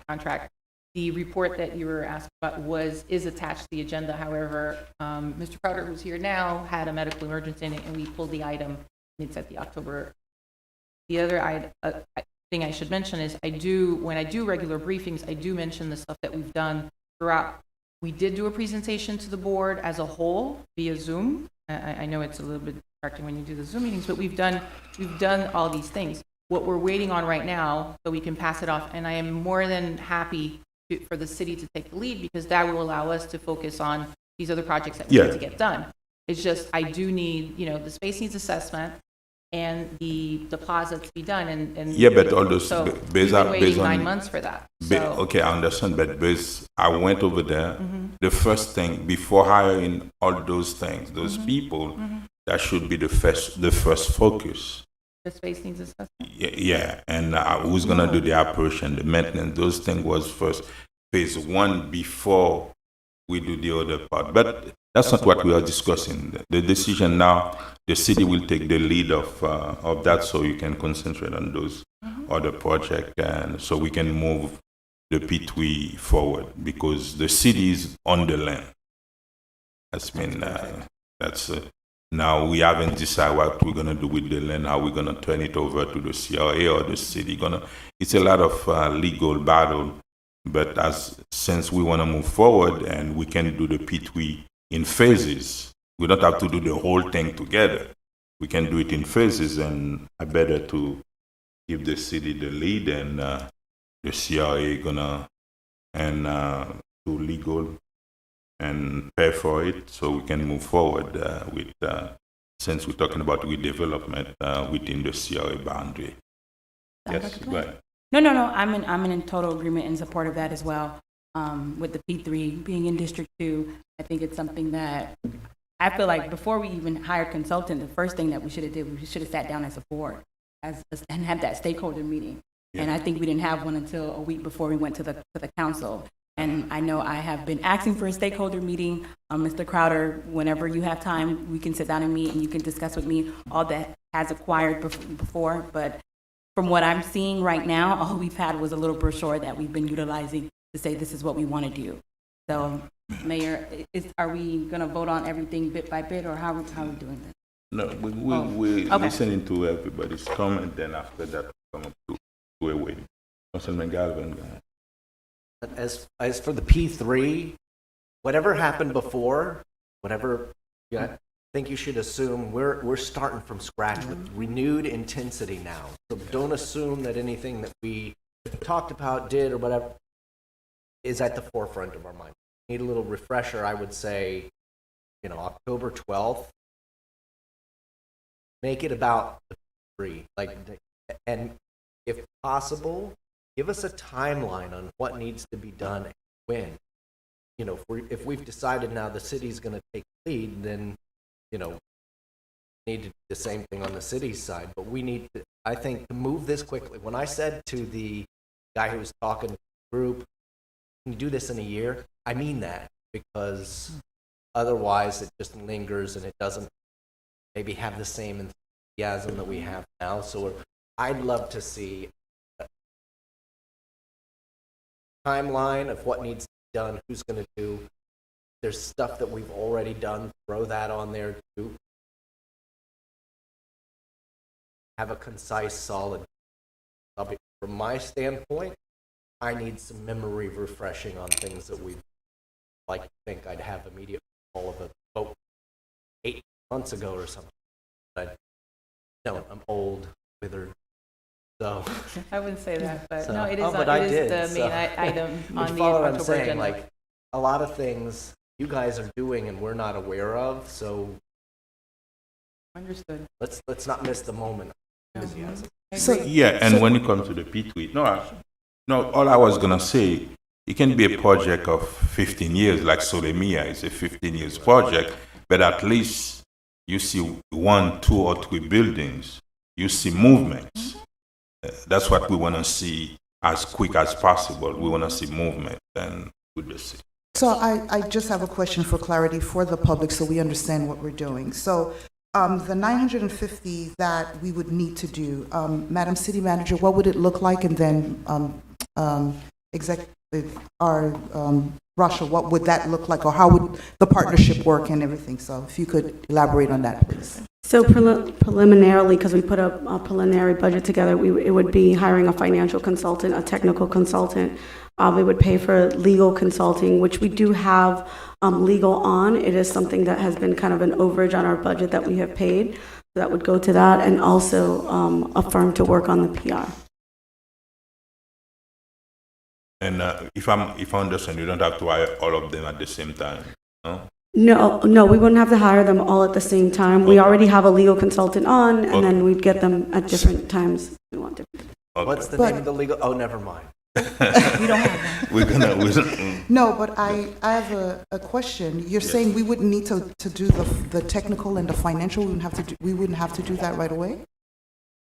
contract, the report that you were asked about is attached to the agenda. However, Mr. Crowder, who's here now, had a medical emergency in it, and we pulled the item. It's at the October. The other thing I should mention is when I do regular briefings, I do mention the stuff that we've done throughout. We did do a presentation to the board as a whole via Zoom. I know it's a little bit distracting when you do the Zoom meetings, but we've done all these things. What we're waiting on right now, so we can pass it off, and I am more than happy for the city to take the lead, because that will allow us to focus on these other projects that we Yeah. need to get done. It's just, I do need, the space needs assessment and the plaza to be done, and. Yeah, but all those So based we've on been waiting 9 months for that, so. Okay, I understand, but I went over there. Mm-hmm. The first thing before hiring all those things, those Mm-hmm. people, that should be the first focus. The space needs assessment. Yeah, and who's gonna do the operation, the maintenance? Those things was first phase one before we do the other part. But that's not what we are discussing. The decision now, the city will take the lead of that, so you can concentrate on those other projects, and so we can move the P3 forward, because the city is on the land. Now we haven't decided what we're gonna do with the land, how we're gonna turn it over to the CRA or the city. It's a lot of legal battle, but since we wanna move forward and we can do the P3 in phases, we don't have to do the whole thing together. We can do it in phases, and I better to give the city the lead, and the CRA gonna do legal and pay for it, so we can move forward since we're talking about redevelopment within the CRA boundary. Sounds Yes, like a go plan. ahead. No, I'm in total agreement and support of that as well. With the P3 being in District 2, I think it's something that I feel like before we even hired consultant, the first thing that we should have did, we should have sat down as a board and had that stakeholder meeting. And I think we didn't have one until a week before we went to the council. And I know I have been asking for a stakeholder meeting. Mr. Crowder, whenever you have time, we can sit down and meet and you can discuss with me all that has acquired before. But from what I'm seeing right now, all we've had was a little brochure that we've been utilizing to say this is what we want to do. So, Mayor, are we going to vote on everything bit by bit, or how are we doing this? No, we're listening to everybody's comment, then after that, come up to a way. Councilman Galvin. As for the P3, whatever happened before, I think you should assume we're starting from scratch with renewed intensity now. So don't assume that anything that we talked about, did, or whatever is at the forefront of our mind. Need a little refresher, I would say, October 12th. Make it about the P3, and if possible, give us a timeline on what needs to be done and when. If we've decided now the city's going to take lead, then, need to do the same thing on the city's side. But we need to, I think, to move this quickly. When I said to the guy who was talking to the group, can you do this in a year? I mean that, because otherwise it just lingers and it doesn't maybe have the same enthusiasm that we have now. So I'd love to see a timeline of what needs to be done, who's going to do. There's stuff that we've already done, throw that on there too. Have a concise, solid topic. From my standpoint, I need some memory refreshing on things that we'd like to think I'd have immediate all of a vote 8 months ago or something. But no, I'm old, withered. So I wouldn't say that, but So- no, it is, oh, but it I is did, the main so- item you on the follow what I'm October saying, agenda. like a lot of things you guys are doing and we're not aware of, so Understood. let's not miss the moment of enthusiasm. So, Yeah, and when it comes to the P3, all I was gonna say, it can be a project of 15 years, like Selemia is a 15 years project, but at least you see 1, 2, or 3 buildings, you see movements. That's what we wanna see as quick as possible. We wanna see movement, and we just see. so I just have a question for clarity for the public so we understand what we're doing. So the 950 that we would need to do, Madam City Manager, what would it look like? And then Russia, what would that look like? Or how would the partnership work and everything? So if you could elaborate on that, please. So preliminarily, because we put a preliminary budget together, it would be hiring a financial consultant, a technical consultant. We would pay for legal consulting, which we do have legal on. It is something that has been kind of an overage on our budget that we have paid. So that would go to that, and also a firm to work on the PR. And if I understand, you don't have to hire all of them at the same time, no? No, we wouldn't have to hire them all at the same time. We already have a legal consultant on, and then we'd get them at different times. We want different. Okay. What's the name of the legal? Oh, never mind. We don't have that. No, but I have a question. You're saying we wouldn't need to do the technical and the financial? We wouldn't have to do that right away?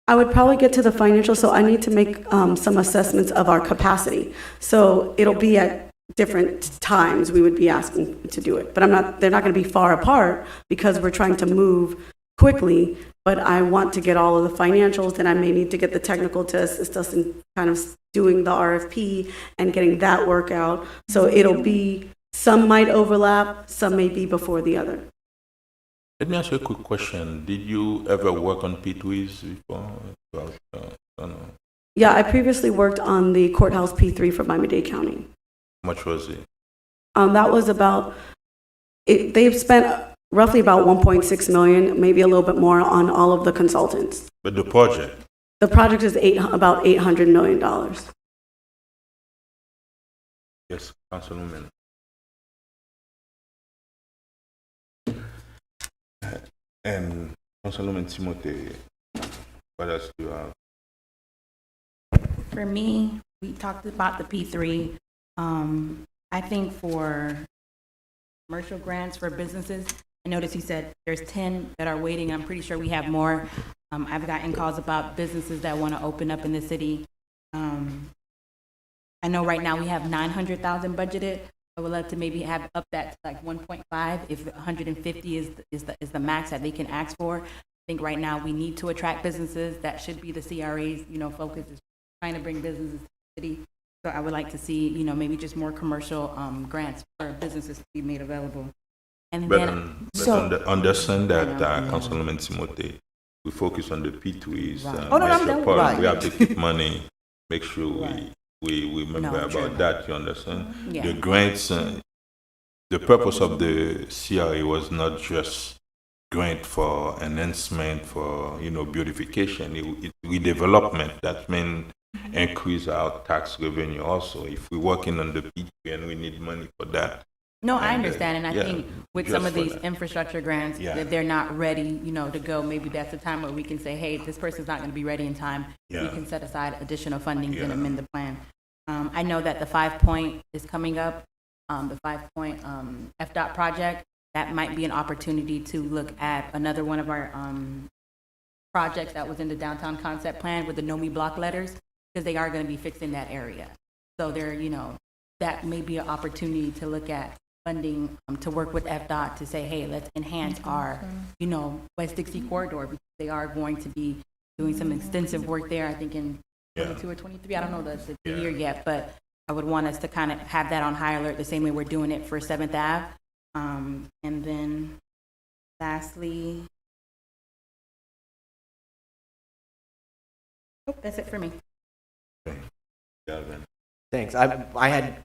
I would probably get to the financial, so I need to make some assessments of our capacity. So it'll be at different times we would be asking to do it. But they're not going to be far apart because we're trying to move quickly, but I want to get all of the financials, then I may need to get the technical to assist us in kind of doing the RFP and getting that work out. So it'll be, some might overlap, some may be before the other. Let me ask you a quick question. Did you ever work on P3s before? Yeah, I previously worked on the courthouse P3 for Miami-Dade County. How much was it? That was they've spent roughly about 1.6 million, maybe a little bit more on all of the consultants. But the project? The project is about $800 million. Yes, Councilwoman. And Councilwoman Timothée, what else do you have? For me, we talked about the P3. I think for commercial grants for businesses, I noticed you said there's 10 that are waiting. I'm pretty sure we have more. I've gotten calls about businesses that want to open up in the city. I know right now we have 900,000 budgeted. I would love to maybe have up that to like 1.5 if 150 is the max that they can ask for. I think right now we need to attract businesses. That should be the CRA's, focus is trying to bring businesses to the city. So I would like to see, maybe just more commercial grants for businesses to be made available. And then, Understand that, Councilwoman Timothée, we focus on the P3s. Oh, no, I'm done. Right. We have to keep money, make sure we remember about that, you understand? Yeah. The grants, the purpose of the CRA was not just grant for enhancement, for, beautification, it's redevelopment. That means increase our tax revenue also. If we're working on the P3 and we need money for that. no, I understand, and I yeah, think with just some of for these that. infrastructure grants, Yeah. that they're not ready, to go, maybe that's the time where we can say, hey, this person's not going to be ready in time. We Yeah. can set aside additional funding and Yeah. amend the plan. I know that the 5-point is coming up, the 5-point FDOT project. That might be an opportunity to look at another one of our projects that was in the downtown concept plan with the No Me Block letters, because they are going to be fixing that area. So there, that may be an opportunity to look at funding to work with FDOT to say, hey, let's enhance our, West Dixie corridor, because they are going to be doing some extensive work there, I think in 22 or 23. I don't know the year yet, but I would want us to kind of have that on high alert the same way we're doing it for 7th Ave. And then lastly, that's it for me. Thanks. I had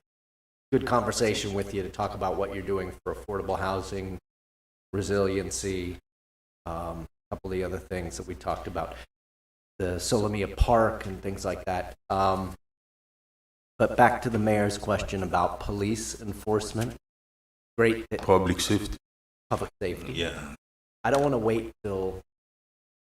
good conversation with you to talk about what you're doing for affordable housing, resiliency, a couple of the other things that we talked about, the Selemia Park and things like that. But back to the mayor's question about police enforcement. Great. Public safety. Public safety. Yeah. I don't want to wait till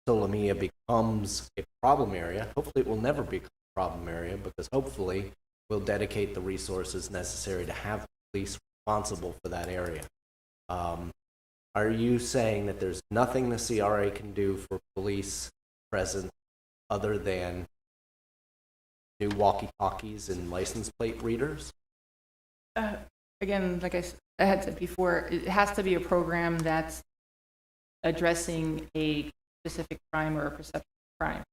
Selemia becomes a problem area. Hopefully it will never become a problem area, because hopefully we'll dedicate the resources necessary to have police responsible for that area. Are you saying that there's nothing the CRA can do for police presence other than new walkie-talkies and license plate readers? Again, like I had said before, it has to be a program that's addressing a specific crime or a perception of crime.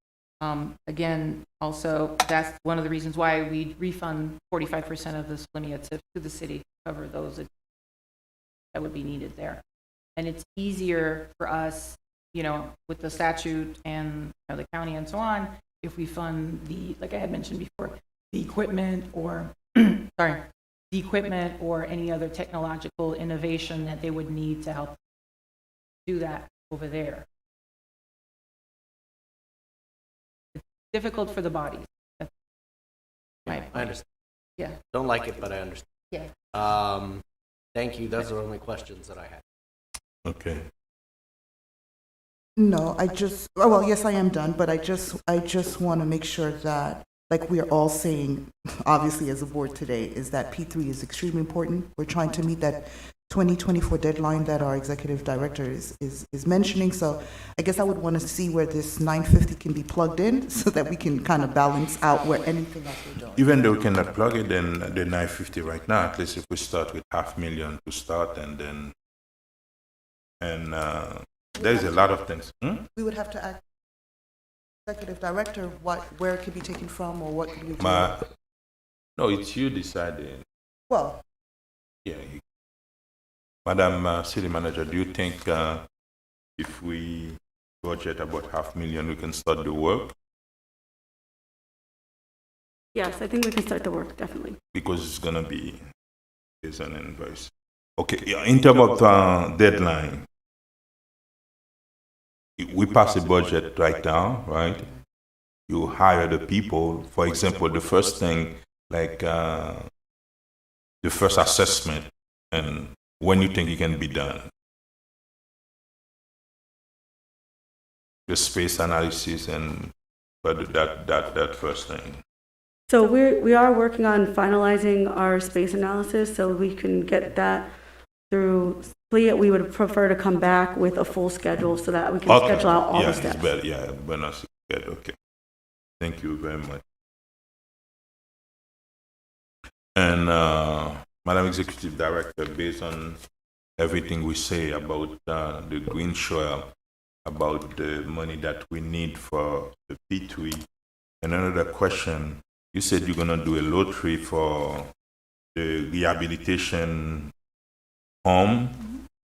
Again, also, that's one of the reasons why we refund 45% of the Selemia TIF to the city to cover those that would be needed there. And it's easier for us, with the statute and the county and so on, if we fund like I had mentioned before, the equipment or, the equipment or any other technological innovation that they would need to help do that over there. It's difficult for the bodies. Right. I understand. Yeah. Don't like it, but I understand. Yeah. Thank you. Those are the only questions that I had. Okay. No, yes, I am done, but I just want to make sure that, like we are all saying, obviously as a board today, is that P3 is extremely important. We're trying to meet that 2024 deadline that our executive director is mentioning. So I guess I would want to see where this 950 can be plugged in so that we can kind of balance out where anything else we're doing. Even though we cannot plug it in the 950 right now, at least if we start with $500,000 to start, and then, there's a lot of things. We would have to ask executive director where it could be taken from, or what could we do. No, it's you deciding. Well, Yeah. Madam City Manager, do you think if we budget about $500,000, we can start the work? Yes, I think we can start the work, definitely. Because it's going to be an invoice. Okay, yeah, in terms of deadline, we pass a budget right now, right? You hire the people. For example, the first thing, like the first assessment, and when you think it can be done. The space analysis and that first thing. So we are working on finalizing our space analysis so we can get that through complete, we would prefer to come back with a full schedule so that we can Okay. schedule out all Yeah, the it's steps. better, yeah, better good, okay. Thank you very much. And, Madam Executive Director, based on everything we say about, the green trail, about the money that we need for the P3, and another question, you said you're gonna do a lottery for the rehabilitation home,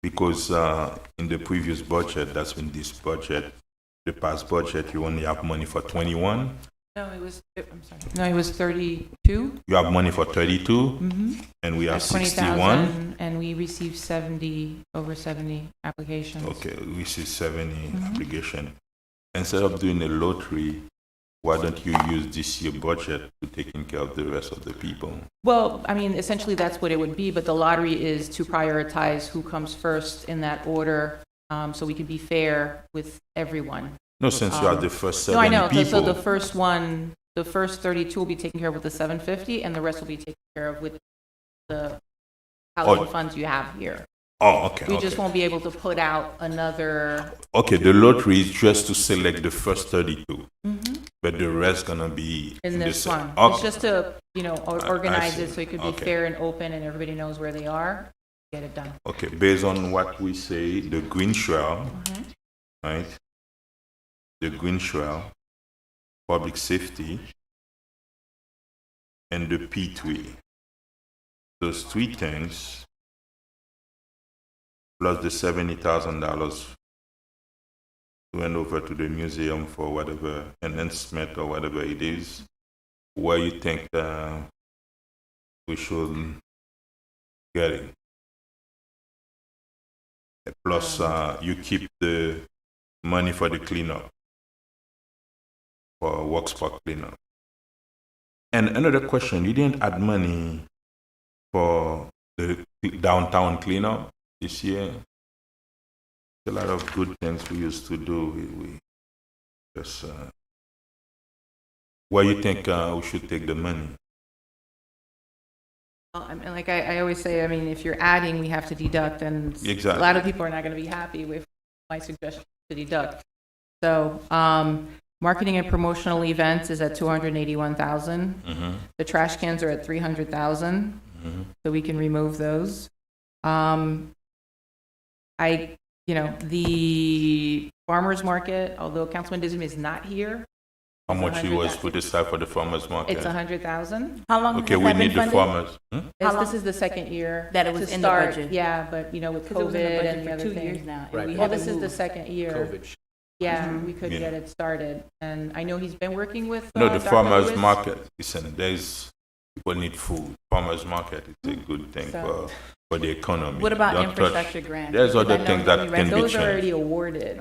because, in the previous budget, that's been this budget, the past budget, you only have money for 21. No, it was, I'm sorry. No, it was 32. You have money for 32, Mm-hmm. and we have 61. 20,000, and we received over 70 applications. Okay, we see 70 Mhm. application. Instead of doing a lottery, why don't you use this year budget to taking care of the rest of the people? Well, I mean, essentially, that's what it would be, but the lottery is to prioritize who comes first in that order, so we can be fair with everyone. No, since you are the first No, I 70 know, people. so the first one, the first 32 will be taken care of with the 750, and the rest will be taken care of with the housing funds you have here. Oh, okay, We okay. just won't be able to put out another, Okay, the lottery is just to select the first 32, but the rest gonna be in the this se- one. Okay. It's just to, organize see. it so it could be Okay. fair and open and everybody knows where they are, get it done. Okay, based on what we say, the green trail, right? The green trail, public safety, and the P3. Those three things, plus the $70,000 went over to the museum for whatever enhancement or whatever it is, where you think we should get it. Plus, you keep the money for the cleanup, for Works Park cleanup. And another question, you didn't add money for the downtown cleanup this year? A lot of good things we used to do. We just, where you think we should take the money? Well, I mean, like I always say, I mean, if you're adding, we have to deduct, and Exactly. a lot of people are not going to be happy with my suggestion to deduct. So, marketing and promotional events is at 281,000. The trash cans are at 300,000, so we can remove those. The farmers market, although Councilman Dism is not here, How It's much it 100,000. was put aside for the farmer's market? it's 100,000. How long Okay, has we that been need the funded? farmers. This is the second year That it was to in the start, budget. Yeah, but with 'Cause it was in the COVID budget and the for other 2 years things. now, and Right. we Well, haven't this is the moved. second year. COVID. Yeah, we could Yeah. get it started, and I know he's been working with. No, the Dr. farmer's Lewis. market, listen, there's, people need food. Farmer's market is a good thing So- for the economy. What about Don't touch- infrastructure grants? There's Because I other know things that Nomi can be Those are changed. already awarded.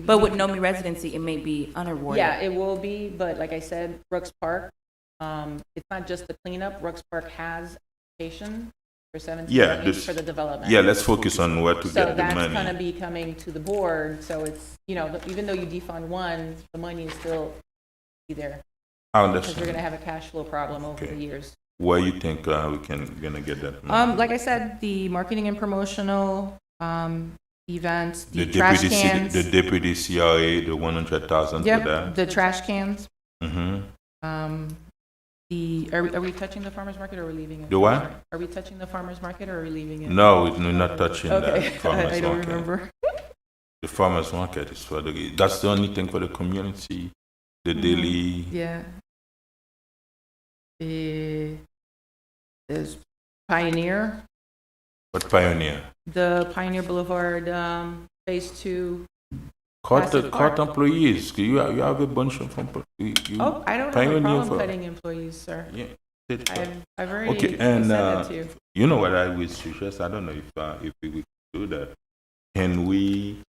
But with NOMI residency, it may be unawarded. Yeah, it will be, but like I said, Brooks Park, it's not just the cleanup. Brooks Park has application for 17 Yeah, million this- for the development. Yeah, let's focus on where to So get the that's going to money. be coming to the board, so it's, even though you defund one, the money is still be there, I because we're going to understand. have a cash flow problem over Okay. the years. Where you think we gonna get that money? Like I said, the marketing and promotional, events, The the trash deputy, cans. the deputy CRA, the 100,000 for Yep, that. the trash cans. Mm-hmm. Are we touching the farmer's market or are we leaving it? The what? Are we touching the farmer's market or are we leaving it? No, we're not touching Okay, that farmer's I don't market. remember. The farmer's market is for that's the only thing for the community, the daily. Yeah. There's Pioneer, What Pioneer? the Pioneer Boulevard, Phase 2. Court Passive park. employees. You have a bunch of you. Oh, I don't have a Pioneer problem for- cutting employees, sir. Yeah. I've already Okay, and said that to you. you know what I would suggest? I don't know if we could do that. Can we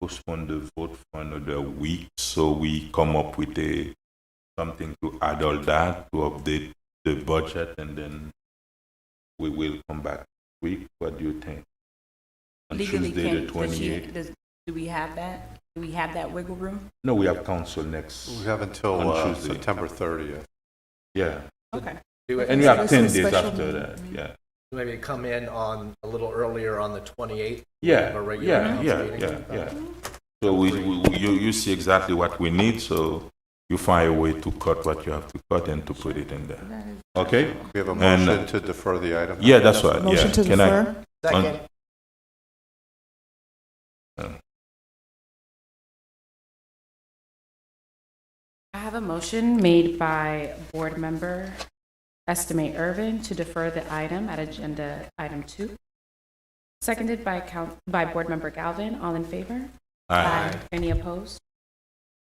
postpone the vote for another week so we come up with something to add all that to update the budget, and then we will come back next week? What do you think? On Legally, Tuesday the can, does she, 28th? do we have that? Do we have that wiggle room? No, we have council next. We have until On Tuesday. September 30th. Yeah, Okay. and you have 10 days Special after meeting. that. Yeah. Maybe come in on a little earlier on the 28th. Yeah, Of a regular council meeting. yeah. So you see exactly what we need, so you find a way to cut what you have to cut and to put it in there. Okay? We have a And, motion to defer the item. Yeah, that's right, yeah. Motion to Can I- defer? Second. I have a motion made by Board Member Estimate Irvin to defer the item at Agenda Item 2. Seconded by Board Member Galvin. All in favor? Aye. Any opposed?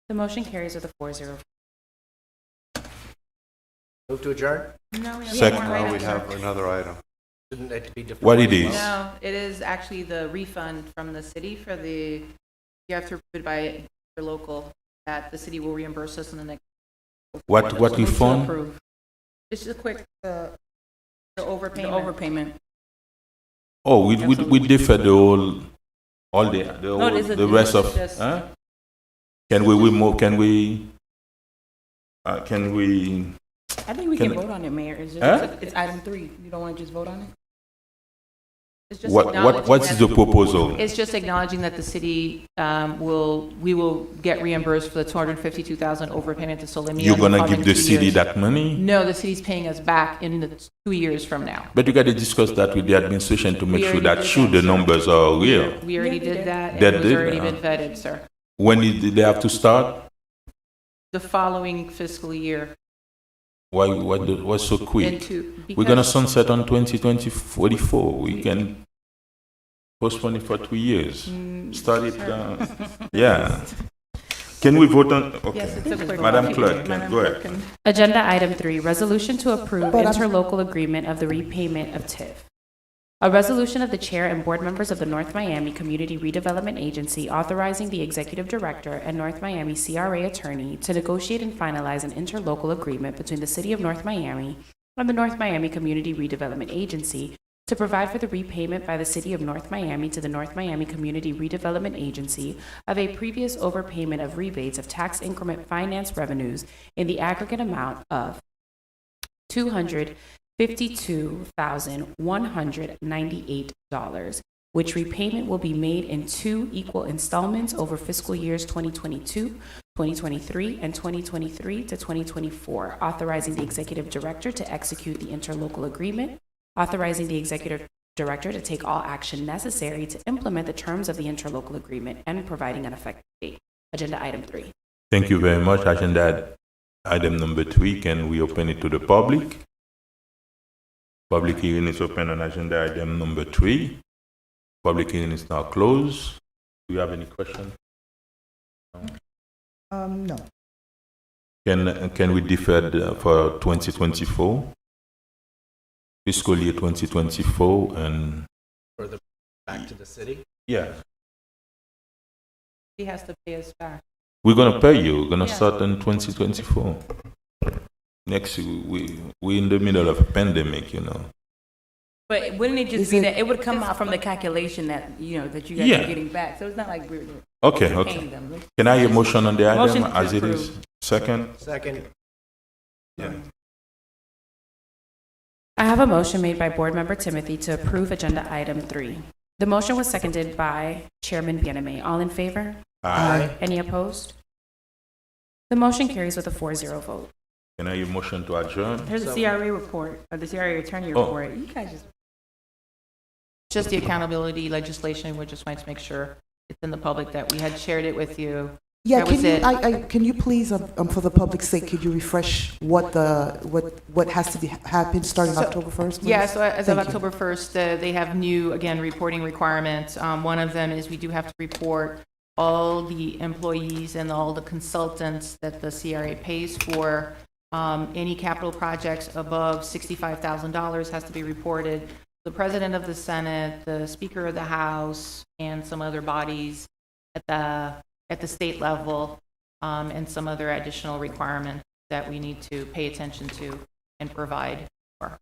The motion carries with a 4-0. Move to adjourn? No, we have Second. one more Now item, we sir. have another item. Shouldn't it be deferred? What it is? No, it is actually the refund from the city for the, you have to approve it by your local, that the city will reimburse us in the next. What Motion to refund? approve. It's just a quick, the overpayment. The overpayment. Oh, we defer the whole, all the rest of, just- huh? Can we move, can we, I think we Can- can vote on it, Mayor. It's just, Huh? it's item 3. You don't want to just vote on it? It's just what acknowledging what's that- the proposal? It's just acknowledging that the city we will get reimbursed for the 252,000 overpayment to Selemia. You're in the gonna coming give the 2 city years. that money? No, the city's paying us back in the 2 years from now. But you gotta discuss that with the administration to make We sure already that did sure that, the sir. numbers are real. We already Yeah, we did did. that, and That it was did, already huh? been vetted, sir. When did they have to start? The following fiscal year. What's so quick? We're gonna Because sunset on 2044. We can postpone it for 2 years. Start it down. Yeah. Can we vote on, Yes, okay. it's a quick. Madam one. Clerk, Madam go Clerk ahead. can- Agenda Item 3, Resolution to Approve But I'm- Interlocal Agreement of the Repayment of TIF. A resolution of the Chair and Board members of the North Miami Community Redevelopment Agency authorizing the Executive Director and North Miami CRA Attorney to negotiate and finalize an interlocal agreement between the City of North Miami and the North Miami Community Redevelopment Agency to provide for the repayment by the City of North Miami to the North Miami Community Redevelopment Agency of a previous overpayment of rebates of tax increment finance revenues in the aggregate amount of $252,198, which repayment will be made in 2 equal installments over fiscal years 2022, 2023, and 2023 to 2024, authorizing the Executive Director to execute the interlocal agreement, authorizing the Executive Director to take all action necessary to implement the terms of the interlocal agreement, and providing an effective date. Agenda Item 3. Thank you very much. Agenda item number 3, can we open it to the public? Public hearing is open on agenda item number 3. Public hearing is now closed. Do you have any questions? No. Can we defer for 2024? Fiscal year 2024 and, Further back to the city? yeah, He has to pay us back. we're gonna pay you. We're gonna Yeah. start in 2024. Next, we in the middle of a pandemic, you know. But wouldn't it just Is be it- that it would come out from the calculation that, that you guys Yeah. are getting back? So it's not like we're Okay, paying okay. them. Can I hear motion on the item Motion to as it is? approve. Second? Second. Yeah. I have a motion made by Board Member Timothy to approve Agenda Item 3. The motion was seconded by Chairman Bieneme. All in favor? Aye. Any opposed? The motion carries with a 4-0 vote. Can I hear motion to adjourn? Here's the CRA report, or the CRA attorney Oh. report. You guys just Just the accountability legislation, we just wanted to make sure it's in the public that we had shared it with you. Yeah, That can was you, it. can you please, for the public's sake, could you refresh what has to be, happen starting So- October 1st? Yeah, so as of Thank you. October 1st, they have new, again, reporting requirements. One of them is we do have to report all the employees and all the consultants that the CRA pays for. Any capital projects above $65,000 has to be reported. The President of the Senate, the Speaker of the House, and some other bodies at the state level, and some other additional requirements that we need to pay attention to and provide for.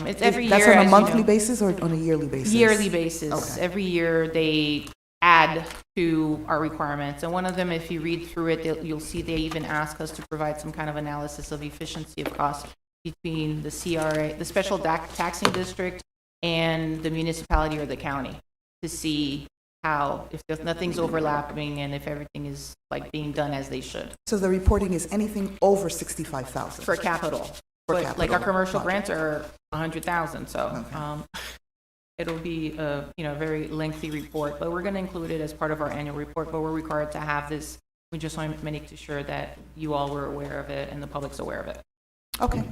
It's every year. That's on as a you monthly know. basis or on a yearly basis? Yearly basis. Okay. Every year, they add to our requirements. And one of them, if you read through it, you'll see they even ask us to provide some kind of analysis of efficiency of cost between the CRA, the Special Taxing District, and the municipality or the county to see how, if there's nothing's overlapping and if everything is like being done as they should So the reporting is anything over 65,000? for capital. For But like our capital commercial project. grants are 100,000, so, Okay. it'll be a, very lengthy report, but we're gonna include it as part of our annual report, but we're required to have this. We just want to make sure that you all were aware of it and the public's aware of it. Okay.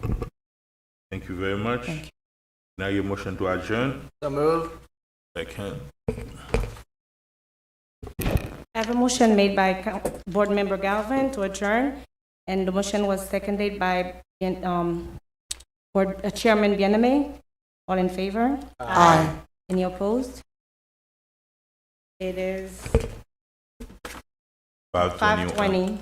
Thank you very much. Thank you. Now your motion to adjourn. So move. Second. I have a motion made by Board Member Galvin to adjourn, and the motion was seconded by Chairman Bieneme. All in favor? Aye. Any opposed? It is 5:21. 5:20.